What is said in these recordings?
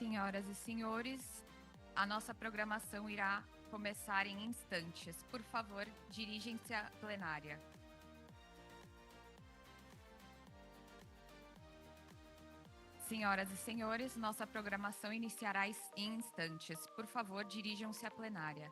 Senhoras e senhores, a nossa programação irá começar em instantes. Por favor, dirigem-se à plenária. Senhoras e senhores, nossa programação iniciará em instantes. Por favor, dirijam-se à plenária.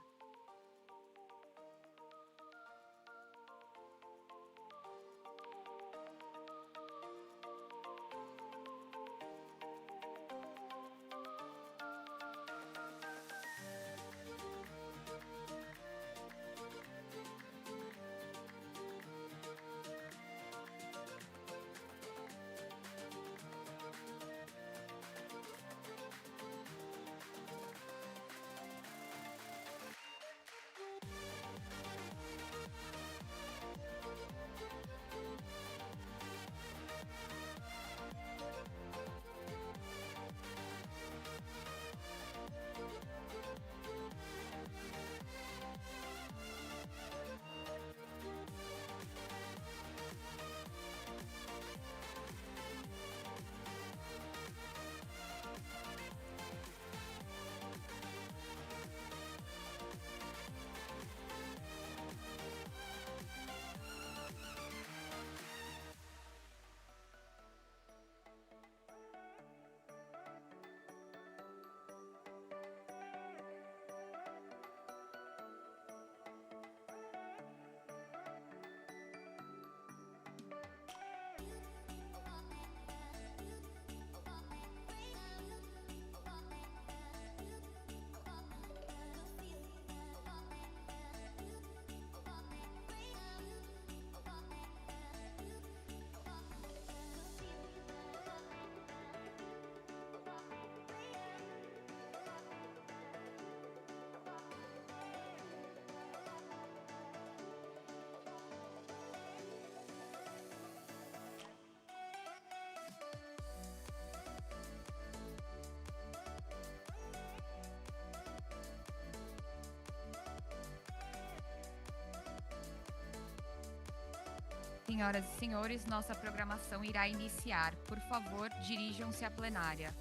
Senhoras e senhores, nossa programação irá iniciar. Por favor, dirijam-se à plenária.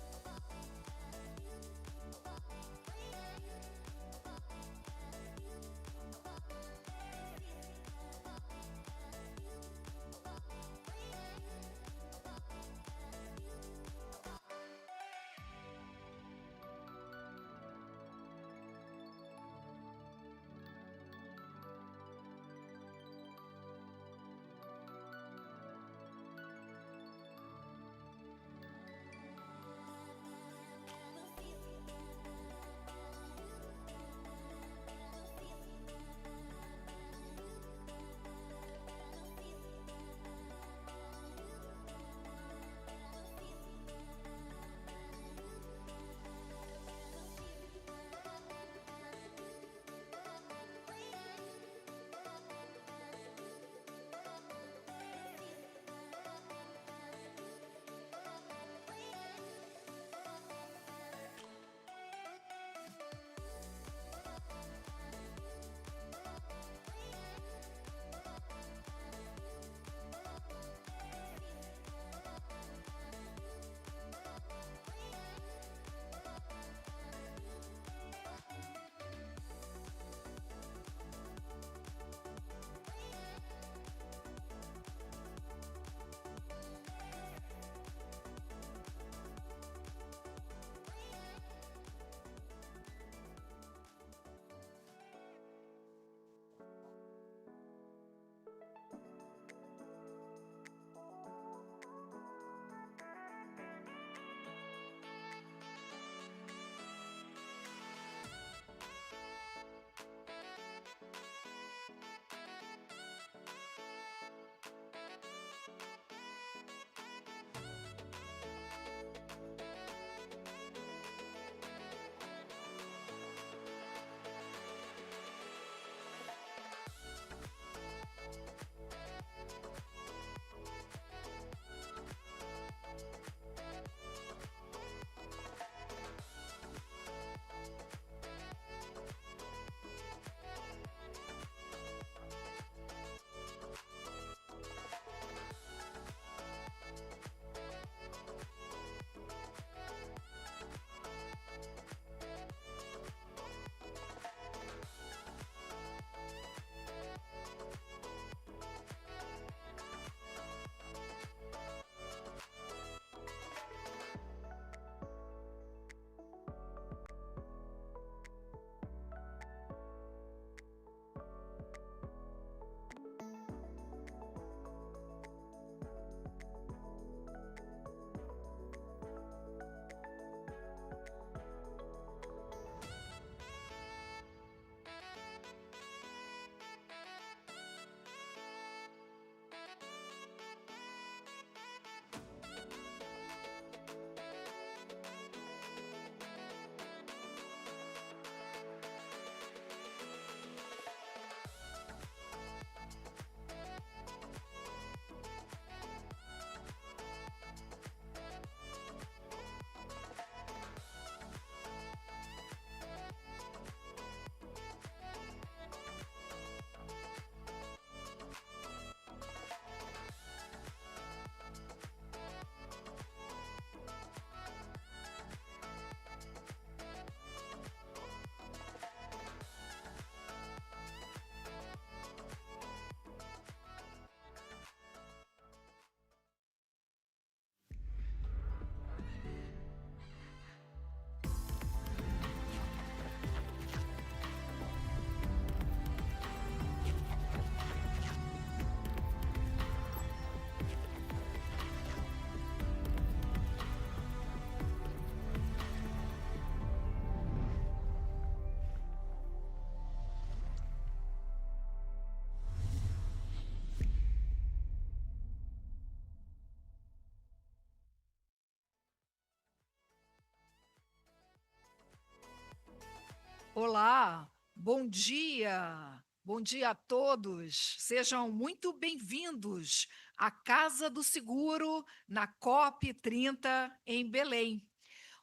Olá, bom dia! Bom dia a todos! Sejam muito bem-vindos à Casa do Seguro na COP30 em Belém.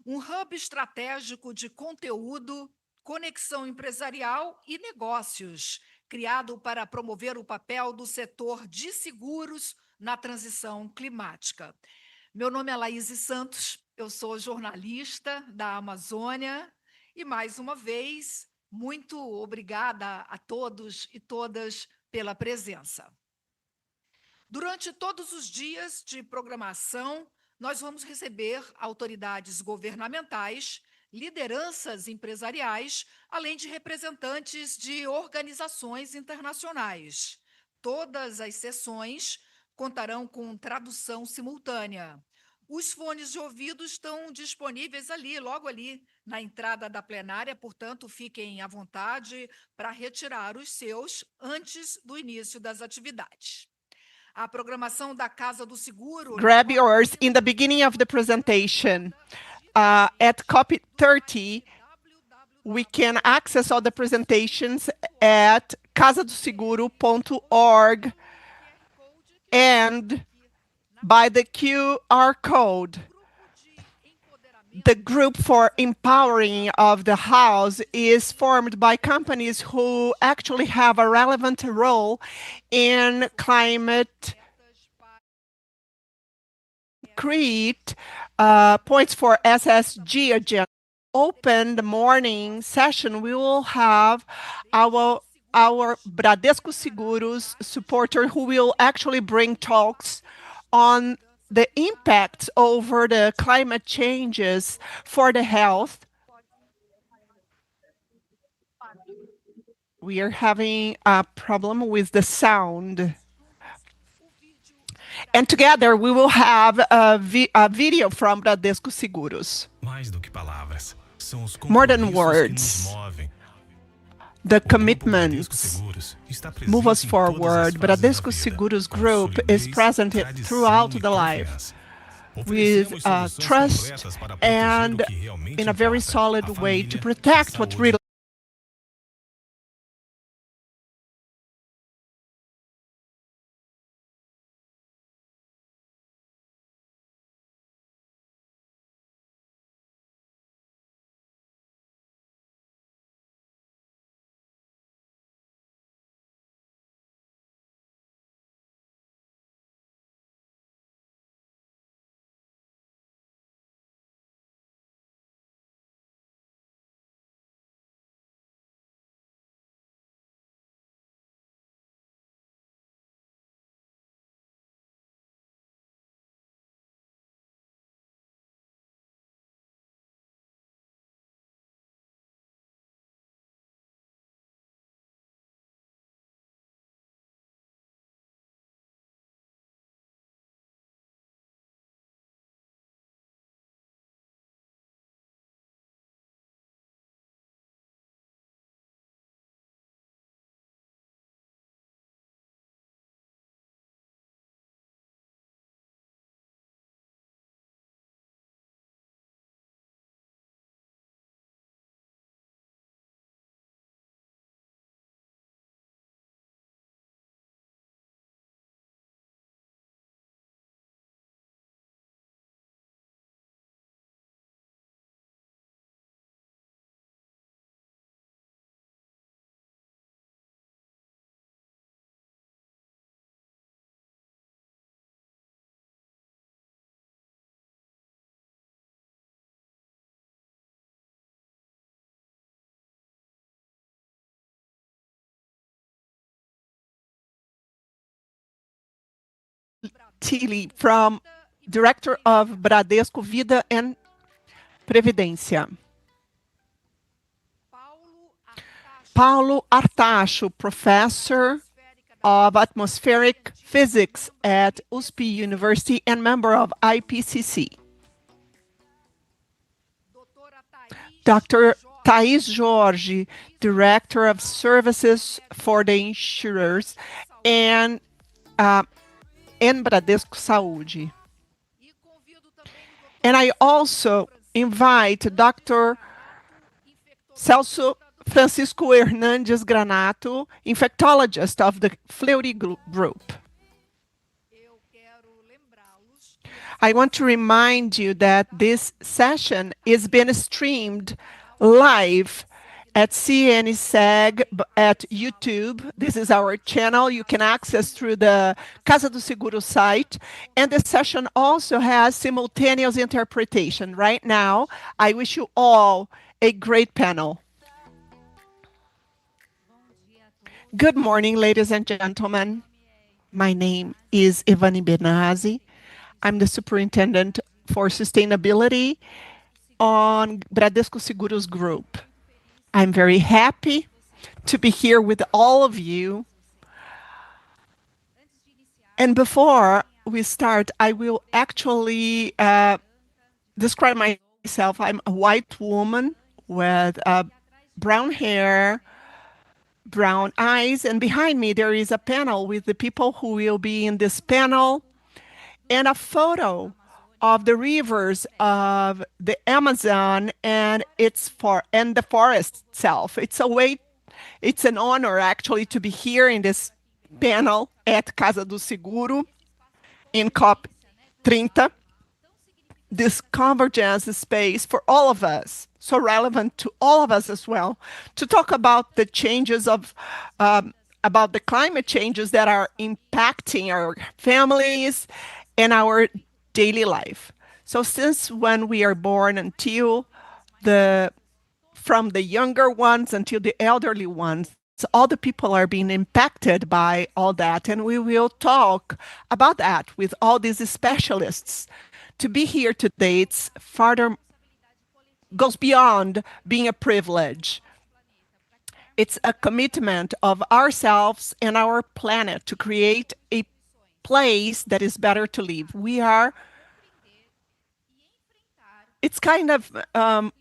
Um hub estratégico de conteúdo, conexão empresarial e negócios, criado para promover o papel do setor de seguros na transição climática. Meu nome é Laís Santos, eu sou jornalista da Amazônia e, mais uma vez, muito obrigada a todos e todas pela presença. Durante todos os dias de programação, nós vamos receber autoridades governamentais, lideranças empresariais, além de representantes de organizações internacionais. Todas as sessões contarão com tradução simultânea. Os fones de ouvido estão disponíveis ali, logo ali, na entrada da plenária, portanto, fiquem à vontade para retirar os seus antes do início das atividades. A programação da Casa do Seguro. Grab yours in the beginning of the presentation. At COP30, we can access all the presentations at casadoseguro.org and by the QR code. The group for empowering of the house is formed by companies who actually have a relevant role in climate create points for SSG agenda. Open the morning session, we will have our Bradesco Seguros supporter who will actually bring talks on the impacts over the climate changes for the health. We are having a problem with the sound. And together we will have a video from Bradesco Seguros. More than words, the commitments move us forward. Bradesco Seguros Group is present throughout the life with trust and in a very solid way to protect what really Tilly from Director of Bradesco Vida and Previdência. Paulo Artacho, Professor of Atmospheric Physics at USP University and member of IPCC. Dr. Thais Jorge, Director of Services for the Insurers and Bradesco Saúde. And I also invite Dr. Celso Francisco Hernandes Granato, infectologist of the Fleury Group. I want to remind you that this session is being streamed live at CNseg at YouTube. This is our channel. You can access through the Casa do Seguro site. And the session also has simultaneous interpretation. Right now, I wish you all a great panel. Good morning, ladies and gentlemen. My name is Ivani Benazzi. I'm the superintendent for sustainability on Bradesco Seguros Group. I'm very happy to be here with all of you. And before we start, I will actually describe myself. I'm a white woman with brown hair, brown eyes, and behind me there is a panel with the people who will be in this panel, and a photo of the rivers of the Amazon and the forest itself. It's an honor actually to be here in this panel at Casa do Seguro in COP30. This convergence space for all of us, so relevant to all of us as well, to talk about the changes about the climate changes that are impacting our families and our daily life. So since when we are born from the younger ones until the elderly ones, all the people are being impacted by all that. And we will talk about that with all these specialists. To be here today, goes beyond being a privilege. It's a commitment of ourselves and our planet to create a place that is better to live. It's kind of a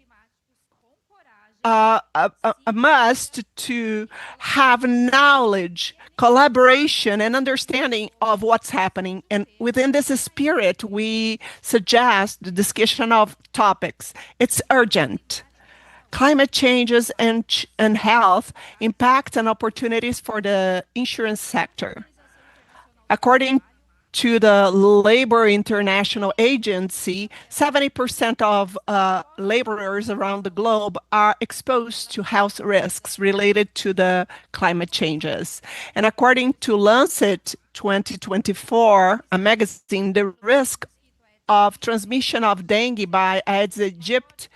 must to have knowledge, collaboration, and understanding of what's happening. And within this spirit, we suggest the discussion of topics. It's urgent. Climate changes and health impact and opportunities for the insurance sector. According to the Labor International Agency, 70% of laborers around the globe are exposed to health risks related to the climate changes. And according to Lancet 2024, a magazine, the risk of transmission of dengue by Aedes aegypti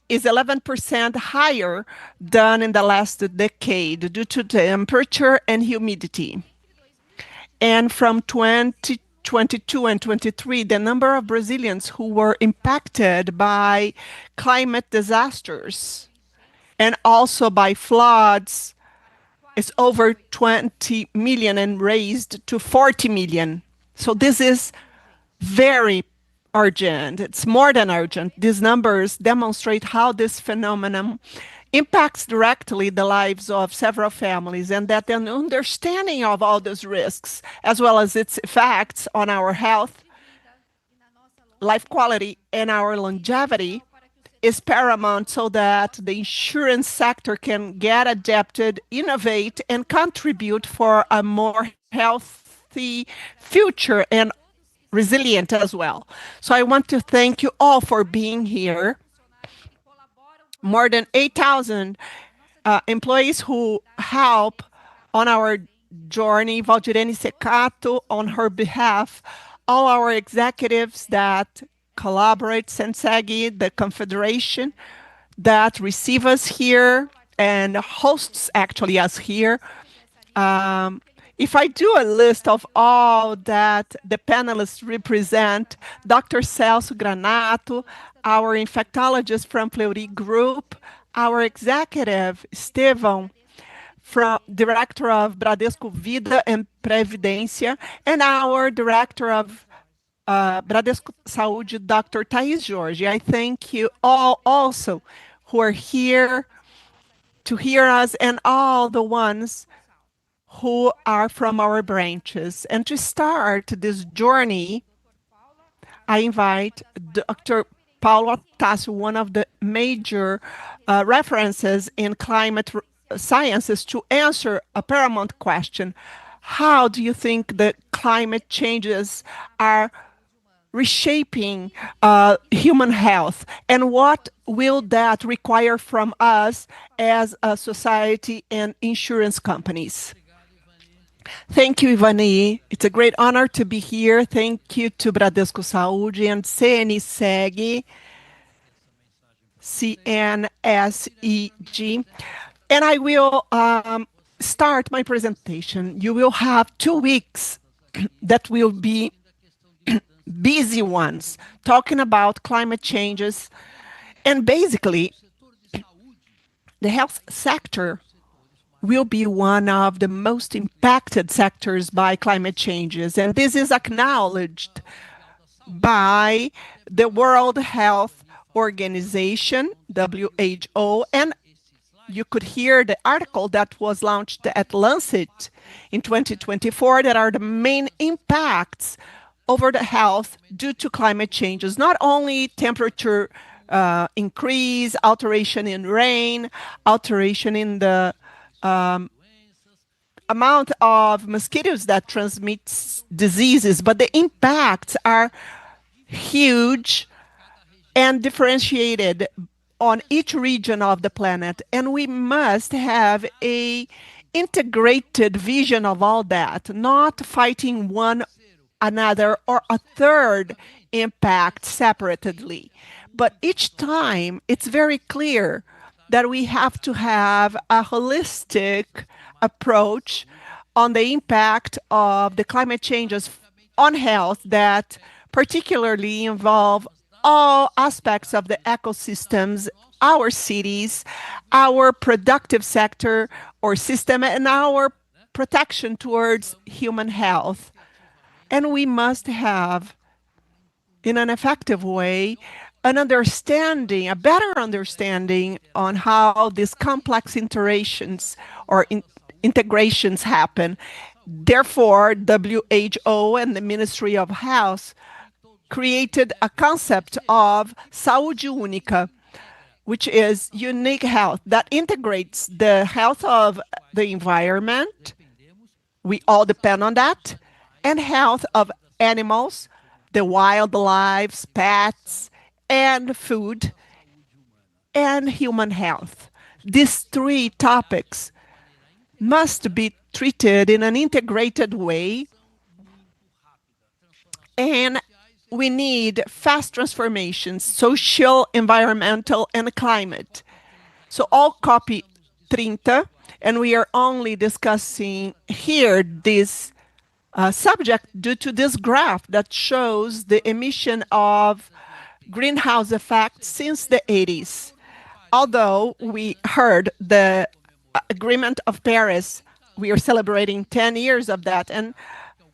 is 11% higher than in the last decade due to temperature and humidity. And from 2022 and 23, the number of Brazilians who were impacted by climate disasters and also by floods is over 20 million and raised to 40 million. So this is very urgent. It's more than urgent. These numbers demonstrate how this phenomenon impacts directly the lives of several families, and that an understanding of all those risks, as well as its effects on our health, life quality, and our longevity, is paramount so that the insurance sector can get adapted, innovate, and contribute for a more healthy future and resilient as well. So I want to thank you all for being here. More than 8,000 employees who help on our journey, Valdirene Secato on her behalf, all our executives that collaborate, CNseg, the Confederation, that receive us here and hosts actually us here. If I do a list of all that the panelists represent, Dr. Celso Granato, our infectologist from Fleury Group, our executive, Estevão, director of Bradesco Vida and Previdência, and our director of Bradesco Saúde, Dr. Thais Jorge. I thank you all also who are here to hear us, and all the ones who are from our branches. And to start this journey, I invite Dr. Paulo Tassi, one of the major references in climate sciences, to answer a paramount question. How do you think the climate changes are reshaping human health, and what will that require from us as a society and insurance companies? Thank you, Ivani. It's a great honor to be here. Thank you to Bradesco Saúde and CNseg, CNseg. And I will start my presentation. You will have 2 weeks that will be busy ones, talking about climate changes. And basically, the health sector will be one of the most impacted sectors by climate changes. And this is acknowledged by the World Health Organization, WHO, and you could hear the article that was launched at Lancet in 2024 that are the main impacts over the health due to climate changes, not only temperature increase, alteration in rain, alteration in the amount of mosquitoes that transmit diseases, but the impacts are huge and differentiated on each region of the planet. And we must have a integrated vision of all that, not fighting one another or a third impact separately. But each time it's very clear that we have to have a holistic approach on the impact of the climate changes on health that particularly involve all aspects of the ecosystems, our cities, our productive sector or system, and our protection towards human health. And we must have, in an effective way, an understanding, a better understanding on how these complex interactions or integrations happen. Therefore, WHO and the Ministry of Health created a concept of saúde única, which is unique health that integrates the health of the environment, we all depend on that, and health of animals, the wildlife, pets, and food, and human health. These 3 topics must be treated in an integrated way, and we need fast transformations, social, environmental, and climate. So all COP30, and we are only discussing here this subject due to this graph that shows the emission of greenhouse effects since the 80s. Although we heard the Agreement of Paris, we are celebrating 10 years of that, and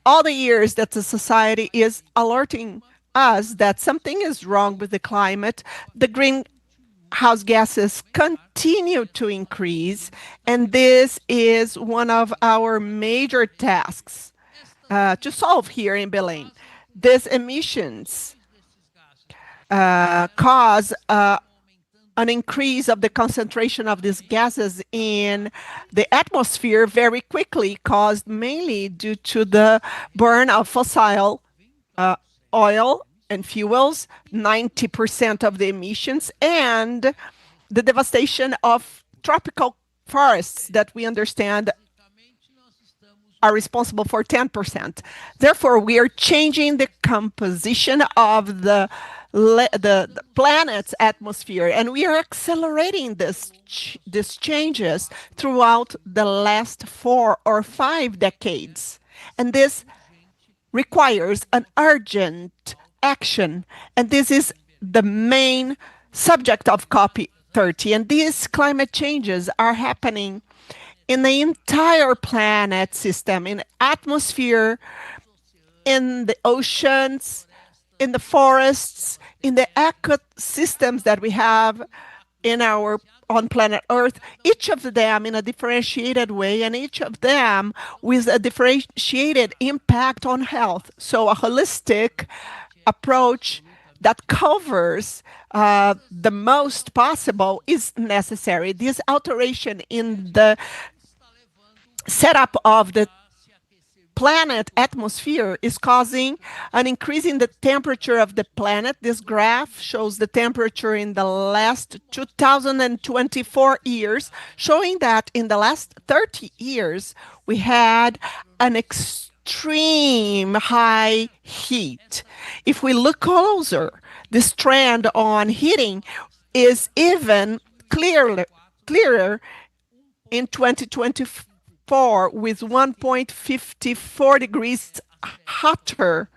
all the years that the society is alerting us that something is wrong with the climate, the greenhouse gases continue to increase, and this is one of our major tasks to solve here in Belém. These emissions cause an increase of the concentration of these gases in the atmosphere very quickly, caused mainly due to the burn of fossil oil and fuels, 90% of the emissions, and the devastation of tropical forests that we understand are responsible for 10%. Therefore, we are changing the composition of the planet's atmosphere, and we are accelerating these changes throughout the last 4 or 5 decades. And this requires an urgent action, and this is the main subject of COP30. And these climate changes are happening in the entire planet system, in the atmosphere, in the oceans, in the forests, in the ecosystems that we have on planet Earth, each of them in a differentiated way, and each of them with a differentiated impact on health. So a holistic approach that covers the most possible is necessary. This alteration in the setup of the planet atmosphere is causing an increase in the temperature of the planet. This graph shows the temperature in the last 2024 years, showing that in the last 30 years, we had an extreme high heat. If we look closer, this trend on heating is even clearer in 2024 with 1.54 degrees hotter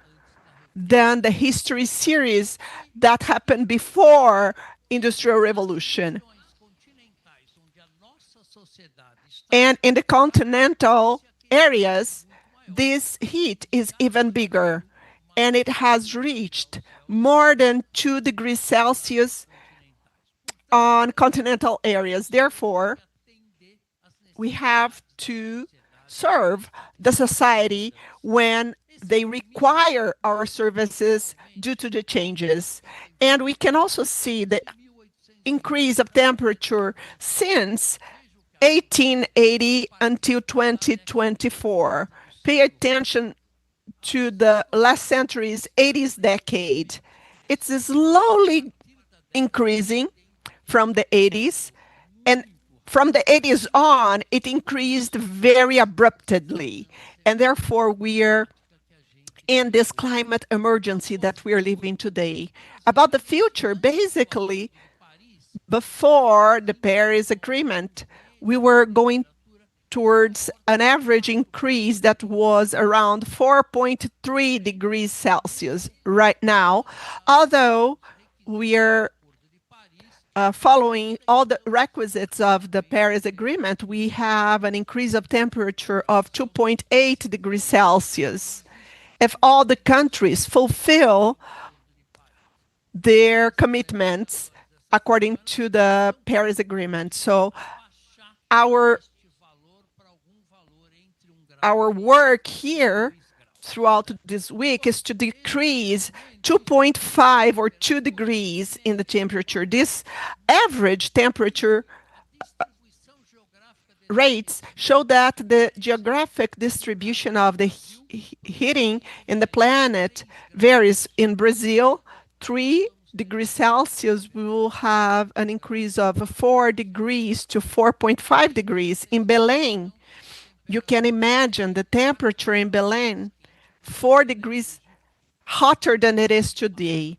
than the history series that happened before Industrial Revolution. And in the continental areas, this heat is even bigger, and it has reached more than 2 degrees Celsius on continental areas. Therefore, we have to serve the society when they require our services due to the changes. And we can also see the increase of temperature since 1880 until 2024. Pay attention to the last century's 80s decade. It's slowly increasing from the 80s, and from the 80s on, it increased very abruptly, and therefore we are in this climate emergency that we are living today. About the future, basically, before the Paris Agreement, we were going towards an average increase that was around 4.3 degrees Celsius right now, although we are following all the requisites of the Paris Agreement, we have an increase of temperature of 2.8 degrees Celsius. If all the countries fulfill their commitments according to the Paris Agreement. So our work here throughout this week is to decrease 2.5 or 2 degrees in the temperature. This average temperature rates show that the geographic distribution of the heating in the planet varies. In Brazil, 3 degrees Celsius, we will have an increase of 4 degrees to 4.5 degrees. In Belém, you can imagine the temperature in Belém, 4 degrees hotter than it is today.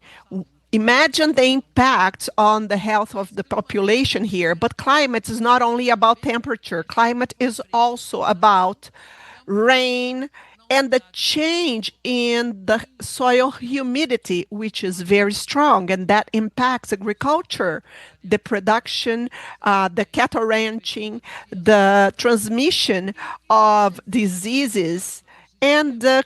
Imagine the impact on the health of the population here. But climate is not only about temperature. Climate is also about rain and the change in the soil humidity, which is very strong, and that impacts agriculture, the production, the cattle ranching, the transmission of diseases. And the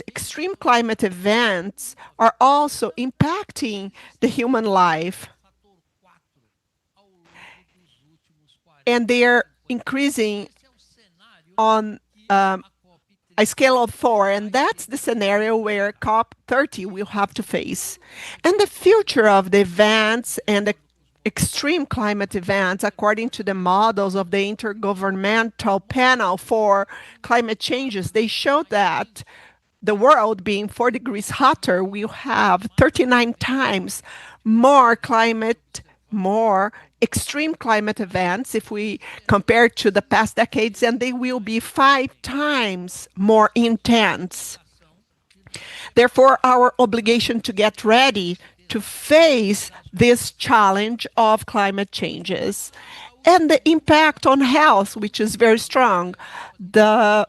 extreme climate events are also impacting the human life. And they are increasing on a scale of 4, and that's the scenario where COP30 will have to face. And the future of the events and the extreme climate events, according to the models of the Intergovernmental Panel for Climate Changes, they show that the world being 4 degrees hotter will have 39 times more extreme climate events if we compare to the past decades, and they will be 5 times more intense. Therefore, our obligation to get ready to face this challenge of climate changes and the impact on health, which is very strong. The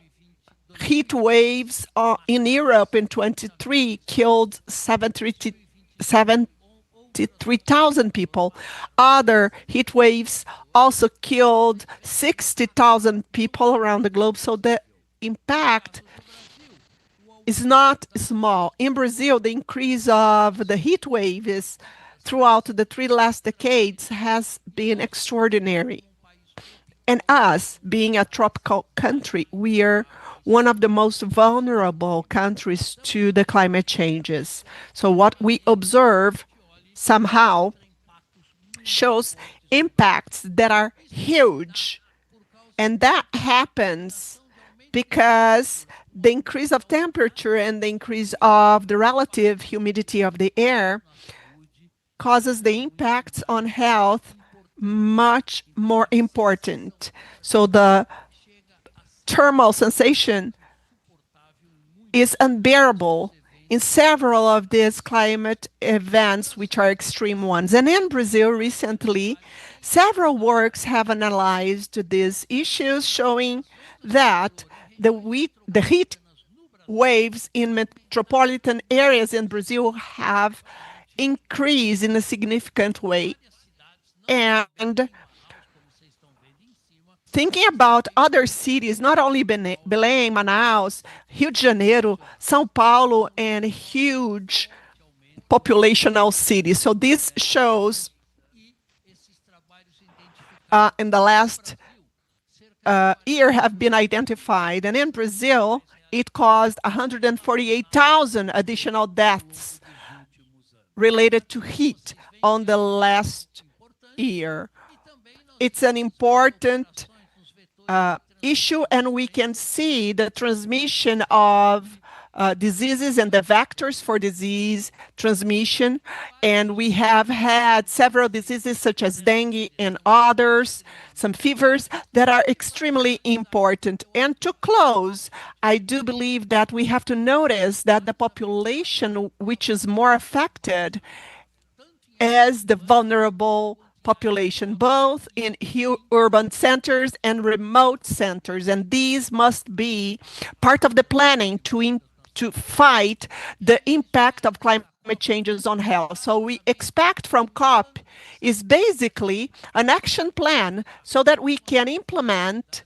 heat waves in Europe in 23 killed 73,000 people. Other heat waves also killed 60,000 people around the globe. So the impact is not small. In Brazil, the increase of the heat waves throughout the 3 last decades has been extraordinary. And us, being a tropical country, we are one of the most vulnerable countries to the climate changes. So what we observe somehow shows impacts that are huge. And that happens because the increase of temperature and the increase of the relative humidity of the air causes the impacts on health much more important. So the thermal sensation is unbearable in several of these climate events, which are extreme ones. And in Brazil recently, several works have analyzed these issues, showing that the heat waves in metropolitan areas in Brazil have increased in a significant way. And thinking about other cities, not only Belém, Manaus, Rio de Janeiro, São Paulo, and huge populational cities. So this shows in the last year have been identified. And in Brazil, it caused 148,000 additional deaths related to heat on the last year. It's an important issue, and we can see the transmission of diseases and the vectors for disease transmission. And we have had several diseases such as dengue and others, some fevers that are extremely important. And to close, I do believe that we have to notice that the population which is more affected is the vulnerable population, both in urban centers and remote centers. And these must be part of the planning to fight the impact of climate changes on health. So we expect from COP is basically an action plan so that we can implement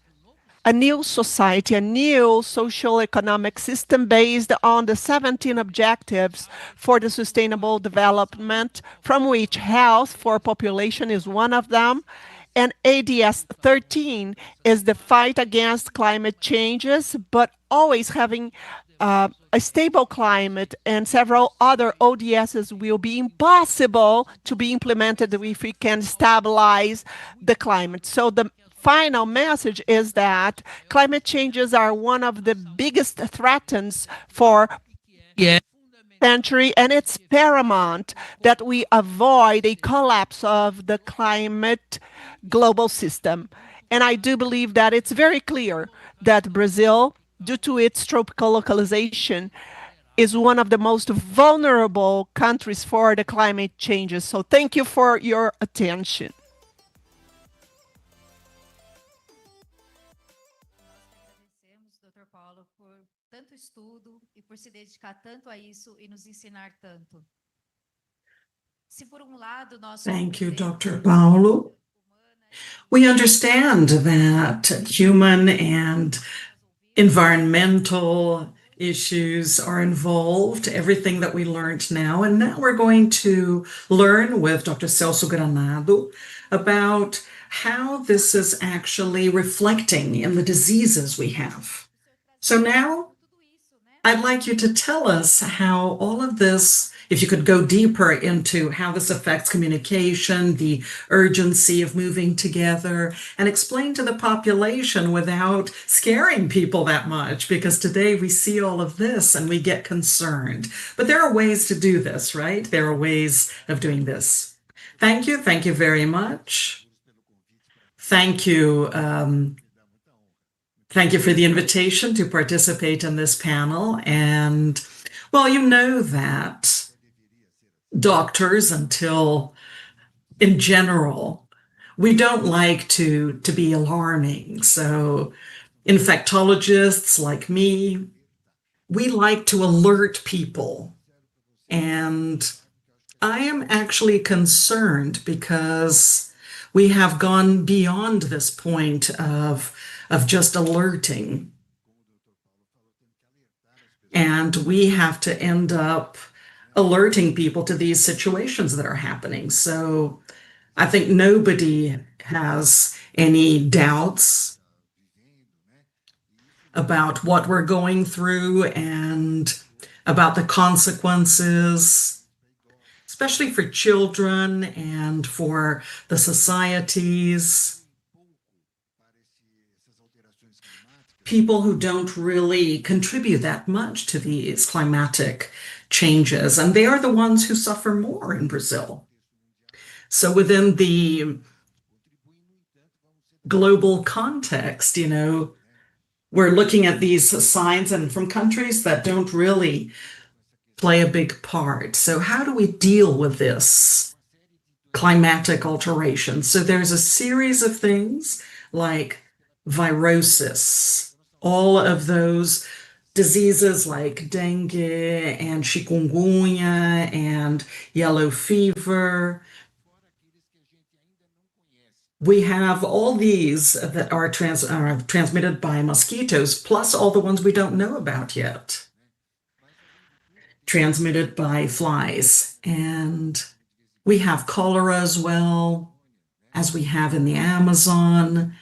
a new society, a new social economic system based on the 17 objectives for the sustainable development, from which health for population is one of them. And ADS 13 is the fight against climate changes, but always having a stable climate, and several other ODSs will be impossible to be implemented if we can stabilize the climate. So the final message is that climate changes are one of the biggest threats for century, and it's paramount that we avoid a collapse of the climate global system. And I do believe that it's very clear that Brazil, due to its tropical localization, is one of the most vulnerable countries for the climate changes. So thank you for your attention. Dr. Paulo, por tanto estudo e por se dedicar tanto a isso e nos ensinar tanto. Se por lado nós Thank you, Dr. Paulo. We understand that human and environmental issues are involved, everything that we learned now. And now we're going to learn with Dr. Celso Granado about how this is actually reflecting in the diseases we have. So now I'd like you to tell us how all of this, if you could go deeper into how this affects communication, the urgency of moving together, and explain to the population without scaring people that much, because today we see all of this and we get concerned. But there are ways to do this, right? There are ways of doing this. Thank you. Thank you very much. Thank you. Thank you for the invitation to participate in this panel. And, well, you know that doctors, until in general, we don't like to be alarming. So infectologists like me, we like to alert people. And I am actually concerned because we have gone beyond this point of just alerting. And we have to end up alerting people to these situations that are happening. So I think nobody has any doubts about what we're going through and about the consequences, especially for children and for the societies. People who don't really contribute that much to these climatic changes, and they are the ones who suffer more in Brazil. So within the global context, we're looking at these signs and from countries that don't really play a big part. So how do we deal with this climatic alteration? So there's a series of things like virosis, all of those diseases like dengue and chikungunya and yellow fever. We have all these that are transmitted by mosquitoes, plus all the ones we don't know about yet, transmitted by flies. And we have cholera as well, as we have in the Amazon.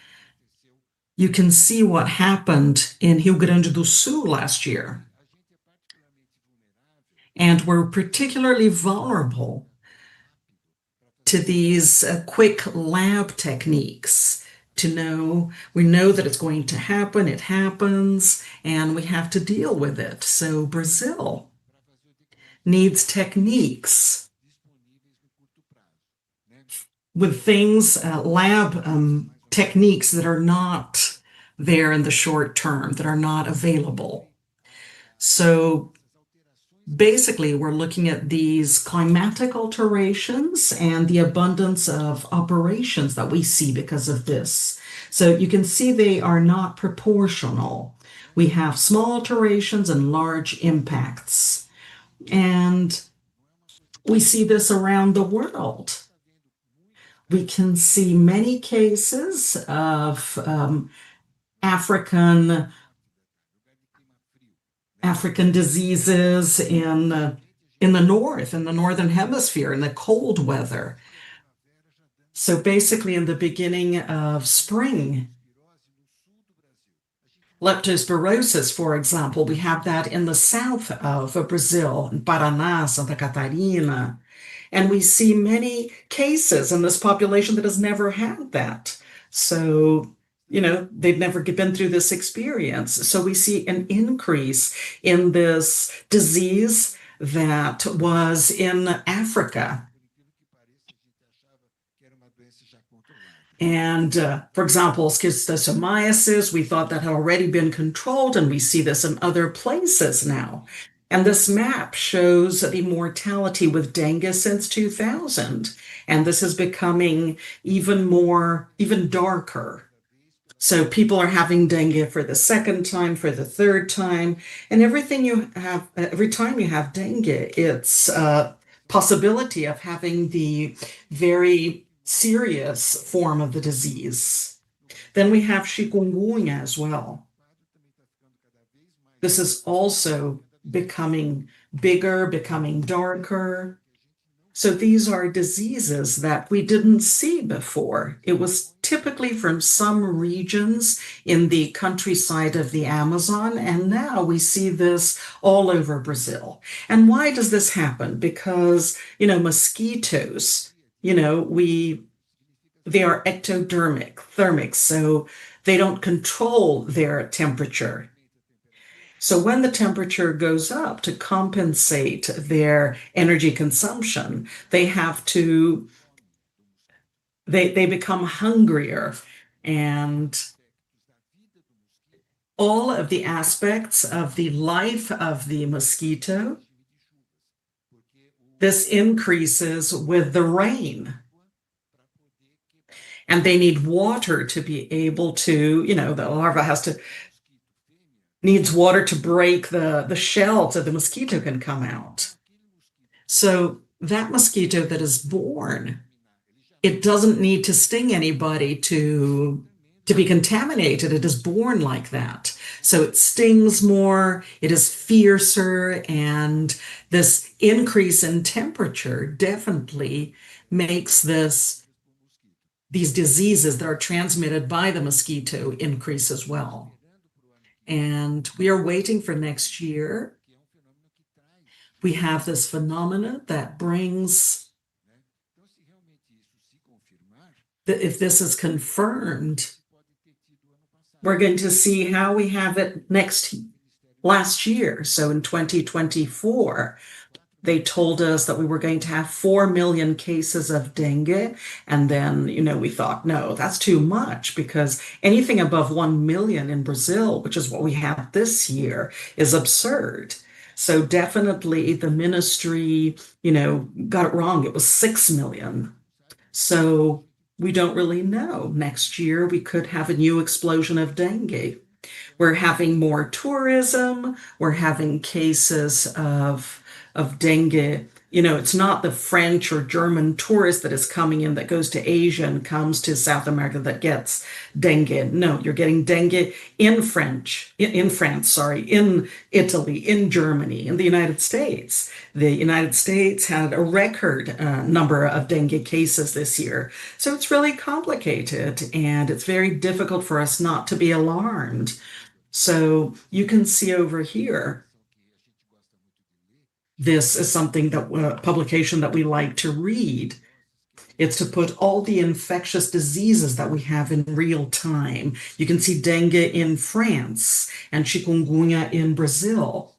You can see what happened in Rio Grande do Sul last year. And we're particularly vulnerable to these quick lab techniques we know that it's going to happen, it happens, and we have to deal with it. So Brazil needs techniques with things, lab techniques that are not there in the short term, that are not available. So basically, we're looking at these climatic alterations and the abundance of operations that we see because of this. So you can see they are not proportional. We have small alterations and large impacts. And we see this around the world. We can see many cases of African diseases in the north, in the northern hemisphere, in the cold weather. So basically in the beginning of spring, leptospirosis, for example, we have that in the south of Brazil, in Paraná, Santa Catarina. And we see many cases in this population that has never had that. So they've never been through this experience. So we see an increase in this disease that was in Africa. And for example, schistosomiasis, we thought that had already been controlled, and we see this in other places now. And this map shows the mortality with dengue since 2000. And this is becoming even darker. So people are having dengue for the second time, for the third time, and every time you have dengue, it's a possibility of having the very serious form of the disease. Then we have chikungunya as well. This is also becoming bigger, becoming darker. So these are diseases that we didn't see before. It was typically from some regions in the countryside of the Amazon, and now we see this all over Brazil. And why does this happen? Because, mosquitoes, they are ectothermic, so they don't control their temperature. So when the temperature goes up to compensate their energy consumption, they become hungrier, and all of the aspects of the life of the mosquito, this increases with the rain. And they need water to be able to, the larva needs water to break the shell so the mosquito can come out. So that mosquito that is born, it doesn't need to sting anybody to be contaminated. It is born like that. So it stings more, it is fiercer, and this increase in temperature definitely makes these diseases that are transmitted by the mosquito increase as well. And we are waiting for next year. We have this phenomena that brings, that if this is confirmed, we're going to see how we have it last year. So in 2024, they told us that we were going to have 4 million cases of dengue. And then, we thought, no, that's too much, because anything above 1 million in Brazil, which is what we have this year, is absurd. So definitely the ministry, got it wrong. It was 6 million. So we don't really know. Next year, we could have a new explosion of dengue. We're having more tourism. We're having cases of dengue. It's not the French or German tourist that is coming in that goes to Asia and comes to South America that gets dengue. No, you're getting dengue in France, in Italy, in Germany, in the United States. The United States had a record number of dengue cases this year. So it's really complicated, and it's very difficult for us not to be alarmed. So you can see over here, this is something that publication that we like to read. It's to put all the infectious diseases that we have in real time. You can see dengue in France and chikungunya in Brazil.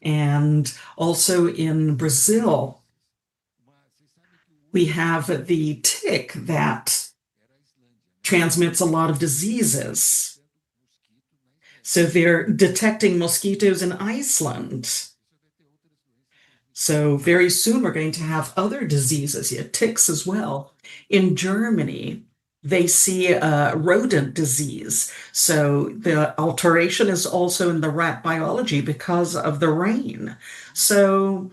And also in Brazil, we have the tick that transmits a lot of diseases. So they're detecting mosquitoes in Iceland. So very soon we're going to have other diseases, ticks as well. In Germany, they see a rodent disease. So the alteration is also in the rat biology because of the rain. So,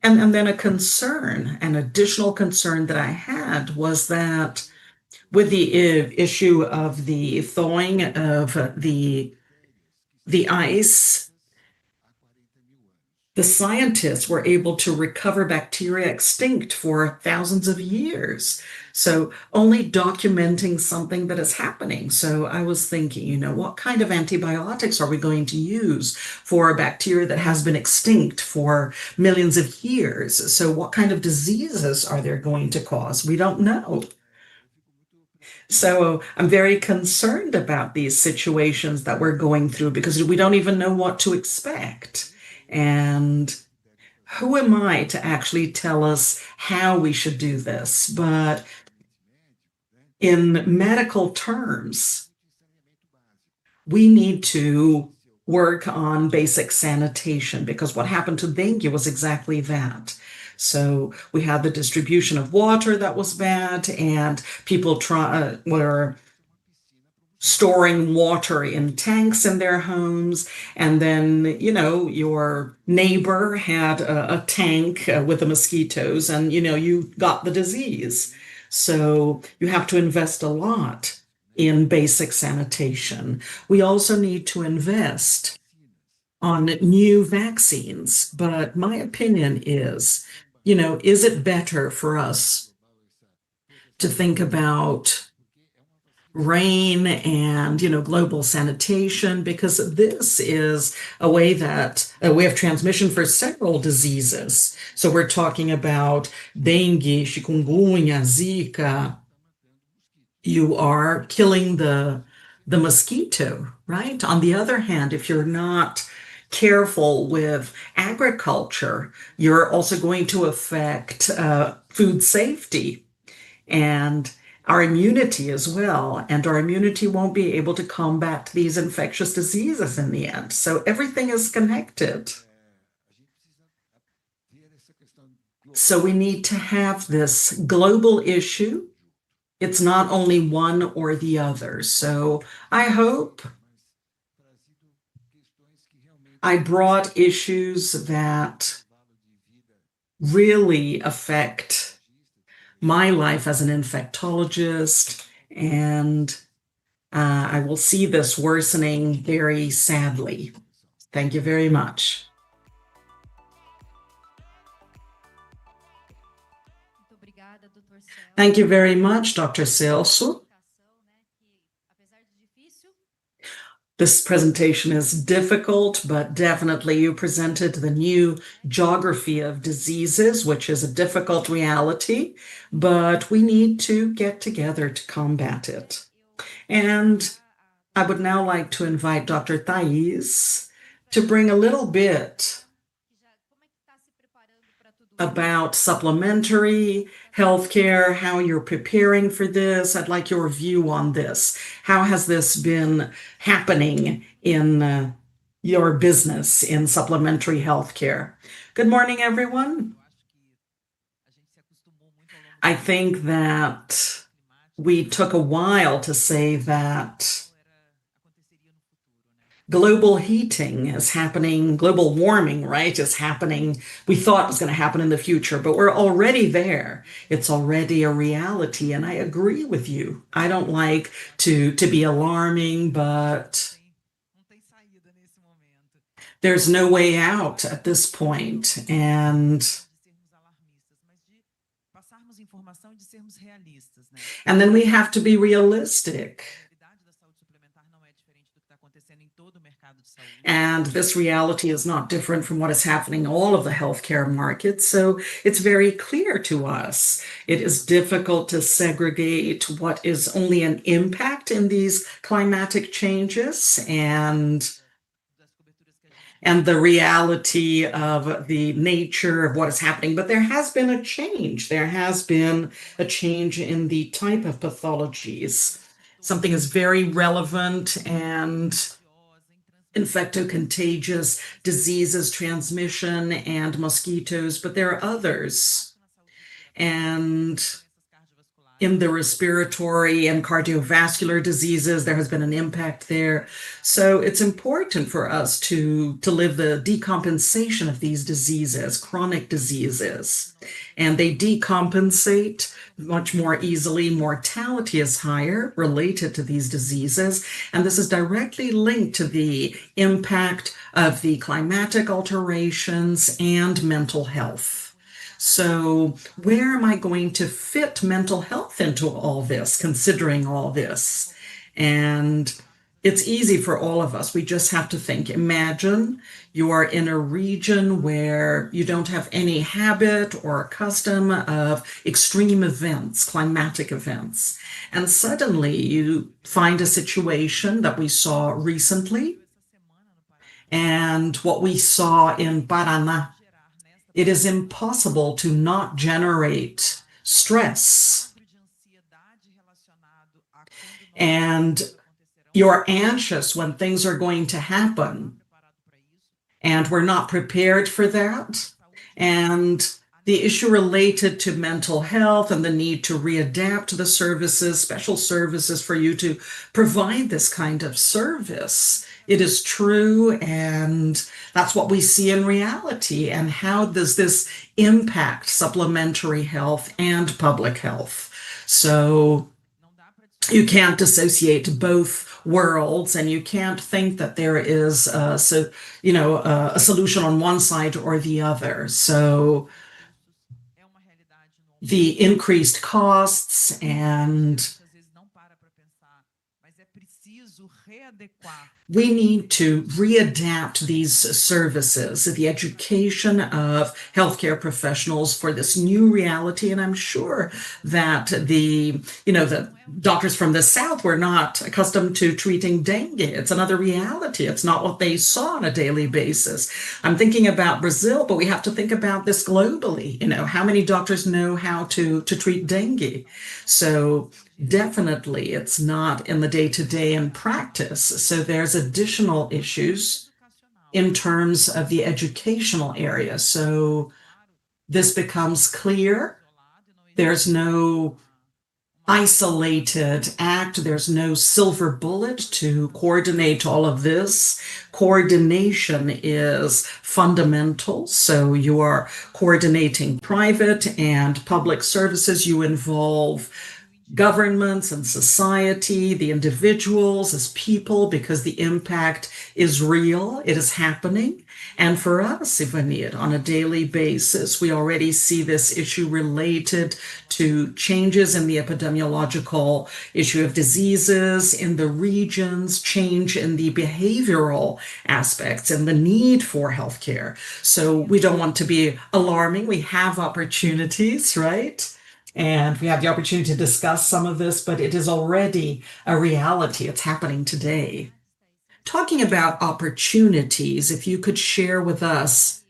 and then an additional concern that I had was that with the issue of the thawing of the ice, the scientists were able to recover bacteria extinct for thousands of years. So only documenting something that is happening. So I was thinking, what kind of antibiotics are we going to use for a bacteria that has been extinct for millions of years? So what kind of diseases are they going to cause? We don't know. So I'm very concerned about these situations that we're going through, because we don't even know what to expect. And who am I to actually tell us how we should do this? But in medical terms, we need to work on basic sanitation, because what happened to dengue was exactly that. So we had the distribution of water that was bad, and people were storing water in tanks in their homes. And then, your neighbor had a tank with the mosquitoes, and, you got the disease. So you have to invest a lot in basic sanitation. We also need to invest on new vaccines. But my opinion is, is it better for us to think about rain and, global sanitation, because this is a way of transmission for several diseases. So we're talking about dengue, chikungunya, Zika. You are killing the mosquito, right? On the other hand, if you're not careful with agriculture, you're also going to affect food safety and our immunity as well. And our immunity won't be able to combat these infectious diseases in the end. So everything is connected. So we need to have this global issue. It's not only one or the other. So I hope I brought issues that really affect my life as an infectologist, and I will see this worsening very sadly. Thank you very much. Thank you very much, Dr. Celso. This presentation is difficult, but definitely you presented the new geography of diseases, which is a difficult reality, but we need to get together to combat it. And I would now like to invite Dr. Thais to bring a little bit about supplementary healthcare, how you're preparing for this. I'd like your view on this. How has this been happening in your business in supplementary healthcare? Good morning, everyone. I think that we took a while to say that global heating is happening, global warming, right, is happening. We thought it was going to happen in the future, but we're already there. It's already a reality, and I agree with you. I don't like to be alarming, but there's no way out at this point, and then we have to be realistic. And this reality is not different from what is happening in all of the healthcare markets. So it's very clear to us. It is difficult to segregate what is only an impact in these climatic changes and the reality of the nature of what is happening. But there has been a change. There has been a change in the type of pathologies. Something is very relevant, and infectocontagious diseases, transmission, and mosquitoes, but there are others. And in the respiratory and cardiovascular diseases, there has been an impact there. So it's important for us to live the decompensation of these diseases, chronic diseases. And they decompensate much more easily. Mortality is higher related to these diseases, and this is directly linked to the impact of the climatic alterations and mental health. So where am I going to fit mental health into all this, considering all this? And it's easy for all of us. We just have to think. Imagine you are in a region where you don't have any habit or custom of extreme events, climatic events. And suddenly you find a situation that we saw recently and what we saw in Paraná. It is impossible to not generate stress. And you're anxious when things are going to happen, and we're not prepared for that. And the issue related to mental health and the need to readapt the services, special services for you to provide this kind of service. It is true, and that's what we see in reality. And how does this impact supplementary health and public health? So you can't dissociate both worlds, and you can't think that there is a solution on one side or the other. So the increased costs and we need to readapt these services, the education of healthcare professionals for this new reality. And I'm sure that the doctors from the South were not accustomed to treating dengue. It's another reality. It's not what they saw on a daily basis. I'm thinking about Brazil, but we have to think about this globally. How many doctors know how to treat dengue? So definitely it's not in the day-to-day in practice. So there's additional issues in terms of the educational area. So this becomes clear. There's no isolated act. There's no silver bullet to coordinate all of this. Coordination is fundamental. So you are coordinating private and public services. You involve governments and society, the individuals as people, because the impact is real, it is happening. And for us, Ivanir, on a daily basis, we already see this issue related to changes in the epidemiological issue of diseases in the regions, change in the behavioral aspects and the need for healthcare. So we don't want to be alarming. We have opportunities, right? And we have the opportunity to discuss some of this, but it is already a reality. It's happening today. Talking about opportunities, if you could share with us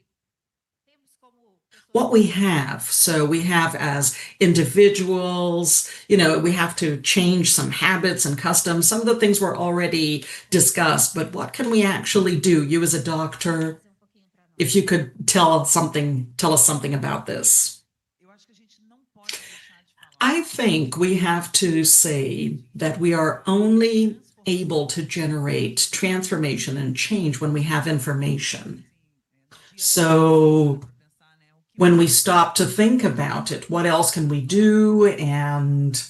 what we have. So we have as individuals, we have to change some habits and customs. Some of the things were already discussed, but what can we actually do? You as a doctor, if you could tell us something about this. I think we have to say that we are only able to generate transformation and change when we have information. So when we stop to think about it, what else can we do? And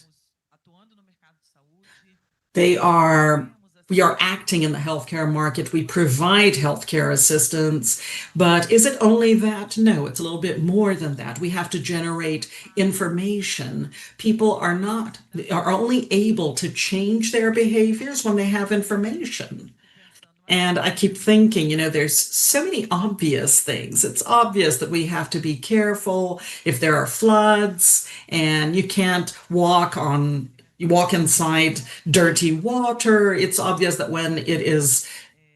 we are acting in the healthcare market. We provide healthcare assistance, but is it only that? No, it's a little bit more than that. We have to generate information. People are only able to change their behaviors when they have information. And I keep thinking, there's so many obvious things. It's obvious that we have to be careful if there are floods and you can't walk inside dirty water. It's obvious that when it is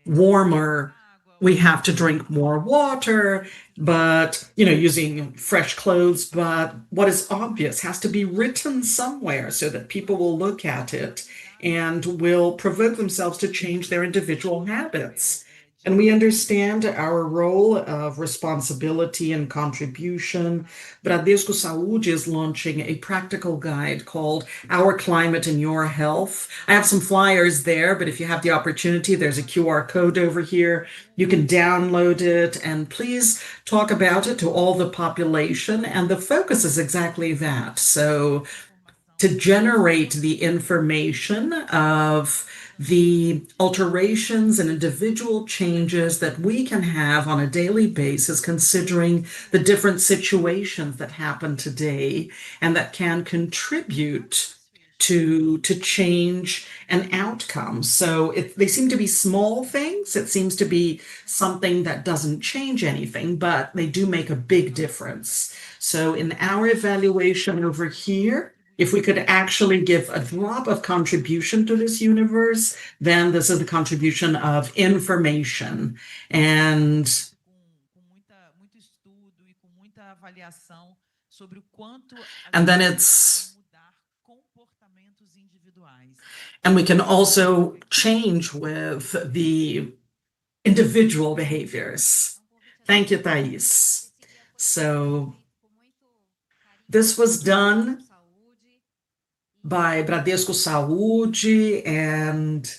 warmer, we have to drink more water, but, using fresh clothes. But what is obvious has to be written somewhere so that people will look at it and will provoke themselves to change their individual habits. And we understand our role of responsibility and contribution. Bradesco Saúde is launching a practical guide called Our Climate and Your Health. I have some flyers there, but if you have the opportunity, there's a QR code over here. You can download it and please talk about it to all the population. And the focus is exactly that. So to generate the information of the alterations and individual changes that we can have on a daily basis, considering the different situations that happen today and that can contribute to change an outcome. So they seem to be small things. It seems to be something that doesn't change anything, but they do make a big difference. So in our evaluation over here, if we could actually give a drop of contribution to this universe, then this is the contribution of information. And then and we can also change with the individual behaviors. Thank you, Thais. So this was done by Bradesco Saúde, and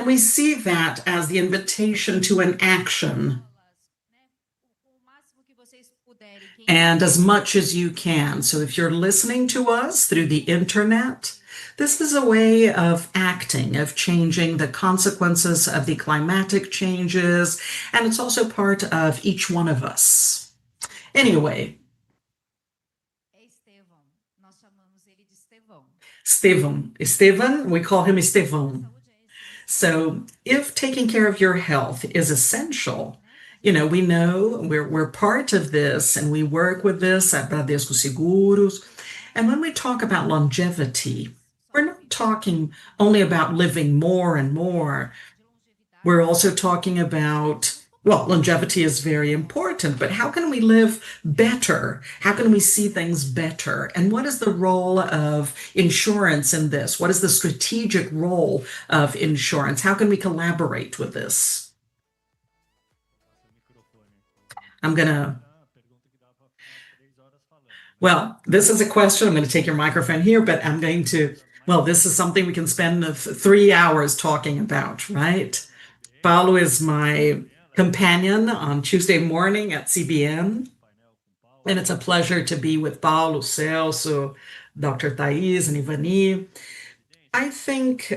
we see that as the invitation to an action. And as much as you can. So if you're listening to us through the internet, this is a way of acting, of changing the consequences of the climatic changes, and it's also part of each one of us. Anyway, Estevan, we call him Estevan. So if taking care of your health is essential, we know we're part of this and we work with this at Bradesco Seguros. And when we talk about longevity, we're not talking only about living more and more. We're also talking about, longevity is very important, but how can we live better? How can we see things better? And what is the role of insurance in this? What is the strategic role of insurance? How can we collaborate with this? This is a question. I'm going to take your microphone here, but this is something we can spend 3 hours talking about, right? Paulo is my companion on Tuesday morning at CBN. And it's a pleasure to be with Paulo, Celso, Dr. Thais, and Ivani. I think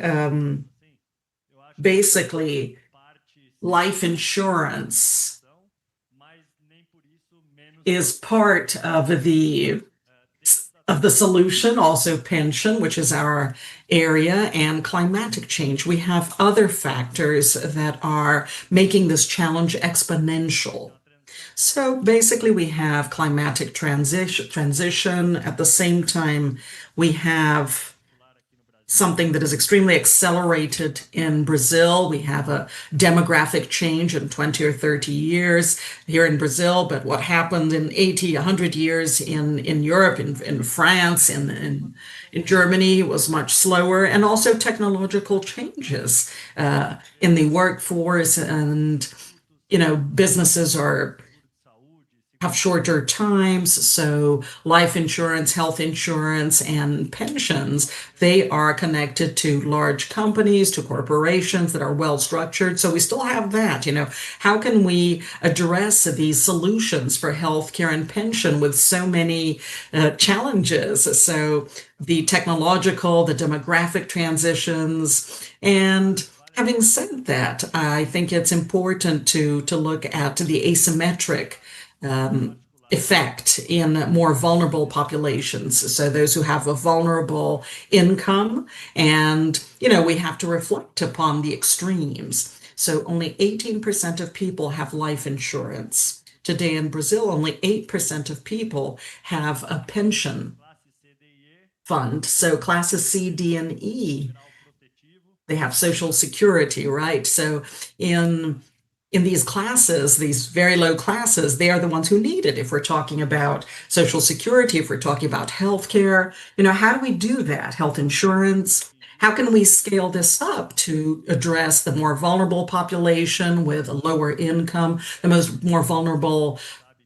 basically life insurance is part of the solution, also pension, which is our area, and climatic change. We have other factors that are making this challenge exponential. So basically, we have climatic transition. At the same time, we have something that is extremely accelerated in Brazil. We have a demographic change in 20 or 30 years here in Brazil, but what happened in 80, 100 years in Europe, in France, in Germany was much slower, and also technological changes in the workforce, and businesses have shorter times, so life insurance, health insurance, and pensions, they are connected to large companies, to corporations that are well structured. So we still have that, how can we address these solutions for healthcare and pension with so many challenges? So the technological, the demographic transitions, and having said that, I think it's important to look at the asymmetric effect in more vulnerable populations. So those who have a vulnerable income, and we have to reflect upon the extremes. So only 18% of people have life insurance. Today in Brazil, only 8% of people have a pension fund. So classes C, D, and E, they have Social Security, right? So in these classes, these very low classes, they are the ones who need it. If we're talking about Social Security, if we're talking about healthcare, how do we do that? Health insurance. How can we scale this up to address the more vulnerable population with a lower income, the more vulnerable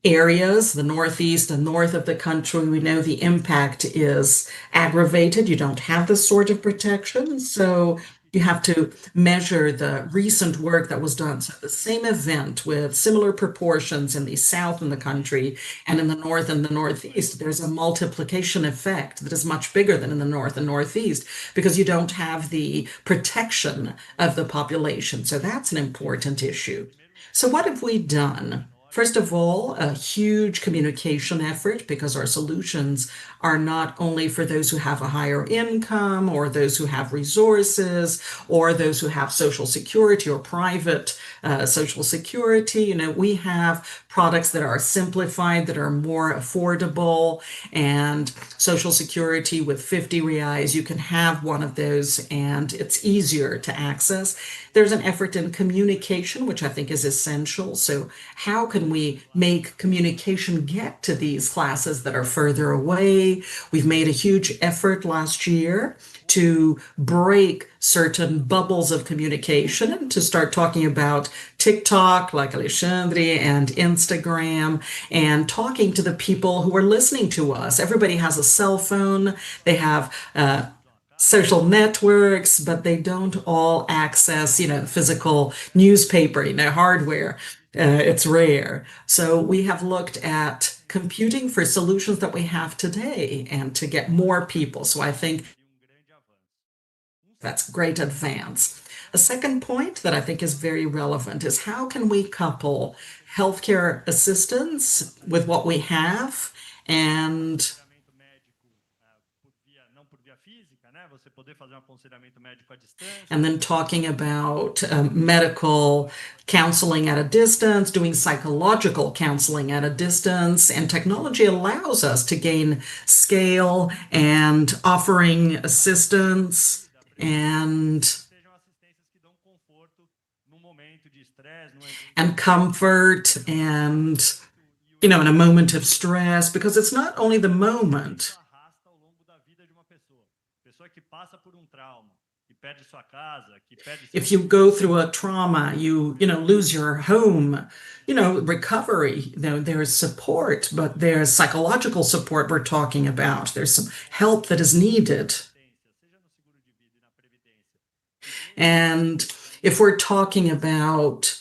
areas, the Northeast and north of the country? We know the impact is aggravated. You don't have this sort of protection. So you have to measure the recent work that was done. So the same event with similar proportions in the south in the country and in the north and the northeast, there's a multiplication effect that is much bigger than in the north and northeast because you don't have the protection of the population. So that's an important issue. So what have we done? First of all, a huge communication effort, because our solutions are not only for those who have a higher income or those who have resources or those who have Social Security or private Social Security. We have products that are simplified, that are more affordable, and Social Security with 50 reais, you can have one of those and it's easier to access. There's an effort in communication, which I think is essential. So how can we make communication get to these classes that are further away? We've made a huge effort last year to break certain bubbles of communication and to start talking about TikTok, like Alexandre, and Instagram, and talking to the people who are listening to us. Everybody has a cell phone. They have social networks, but they don't all access, physical newspaper, hardware. It's rare. So we have looked at computing for solutions that we have today and to get more people. So I think that's a great advance. A second point that I think is very relevant is how can we couple healthcare assistance with what we have and then talking about medical counseling at a distance, doing psychological counseling at a distance, and technology allows us to gain scale and offering assistance and comfort and in a moment of stress, because it's not only the moment. If you go through a trauma, you lose your home, recovery, there's support, but there's psychological support we're talking about. There's some help that is needed. And if we're talking about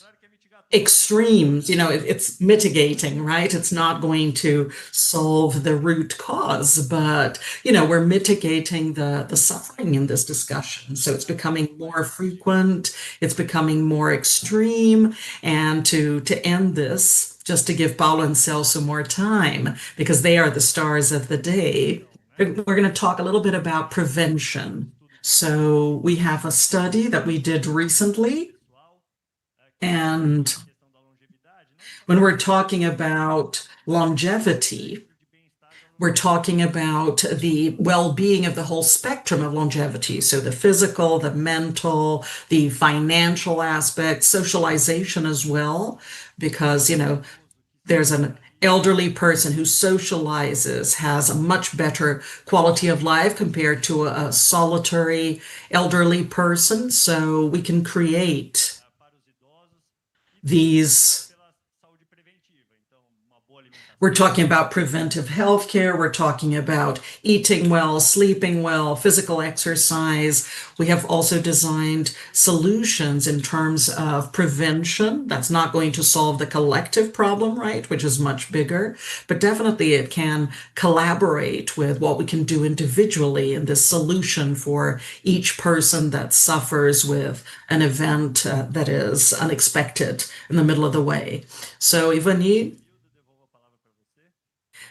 extremes, it's mitigating, right? It's not going to solve the root cause, but we're mitigating the suffering in this discussion. So it's becoming more frequent, it's becoming more extreme. And to end this, just to give Paulo and Celso more time, because they are the stars of the day, we're going to talk a little bit about prevention. So we have a study that we did recently, and when we're talking about longevity, we're talking about the well-being of the whole spectrum of longevity. So the physical, the mental, the financial aspects, socialization as well, because, there's an elderly person who socializes, has a much better quality of life compared to a solitary elderly person. So we can create these. We're talking about preventive healthcare. We're talking about eating well, sleeping well, physical exercise. We have also designed solutions in terms of prevention. That's not going to solve the collective problem, right, which is much bigger, but definitely it can collaborate with what we can do individually in this solution for each person that suffers with an event that is unexpected in the middle of the way. So, Ivani,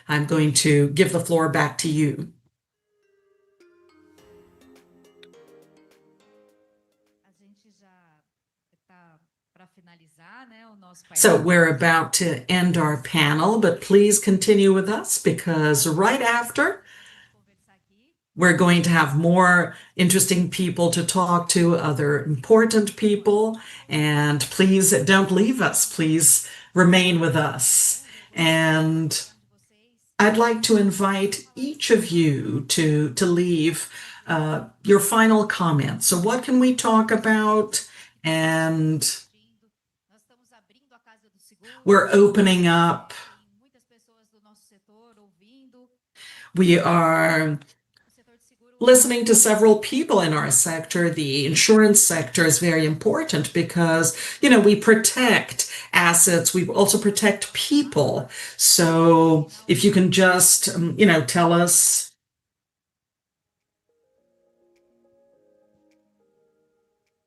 I'm going to give the floor back to you. So we're about to end our panel, but please continue with us, because right after, we're going to have more interesting people to talk to, other important people, and please don't leave us. Please remain with us. And I'd like to invite each of you to leave your final comments. So what can we talk about? And we're opening up. We are listening to several people in our sector. The insurance sector is very important because, we protect assets. We also protect people. So if you can just, tell us.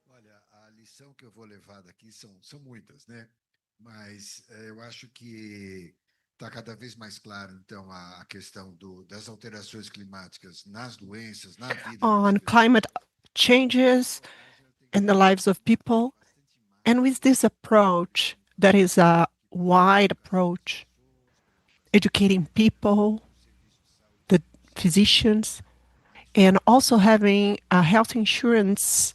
Olha, a lição que eu vou levar daqui são muitas, né? Mas eu acho que está cada vez mais claro, então, a questão das alterações climáticas nas doenças, na vida. On climate changes in the lives of people. And with this approach, that is a wide approach, educating people, the physicians, and also having a health insurance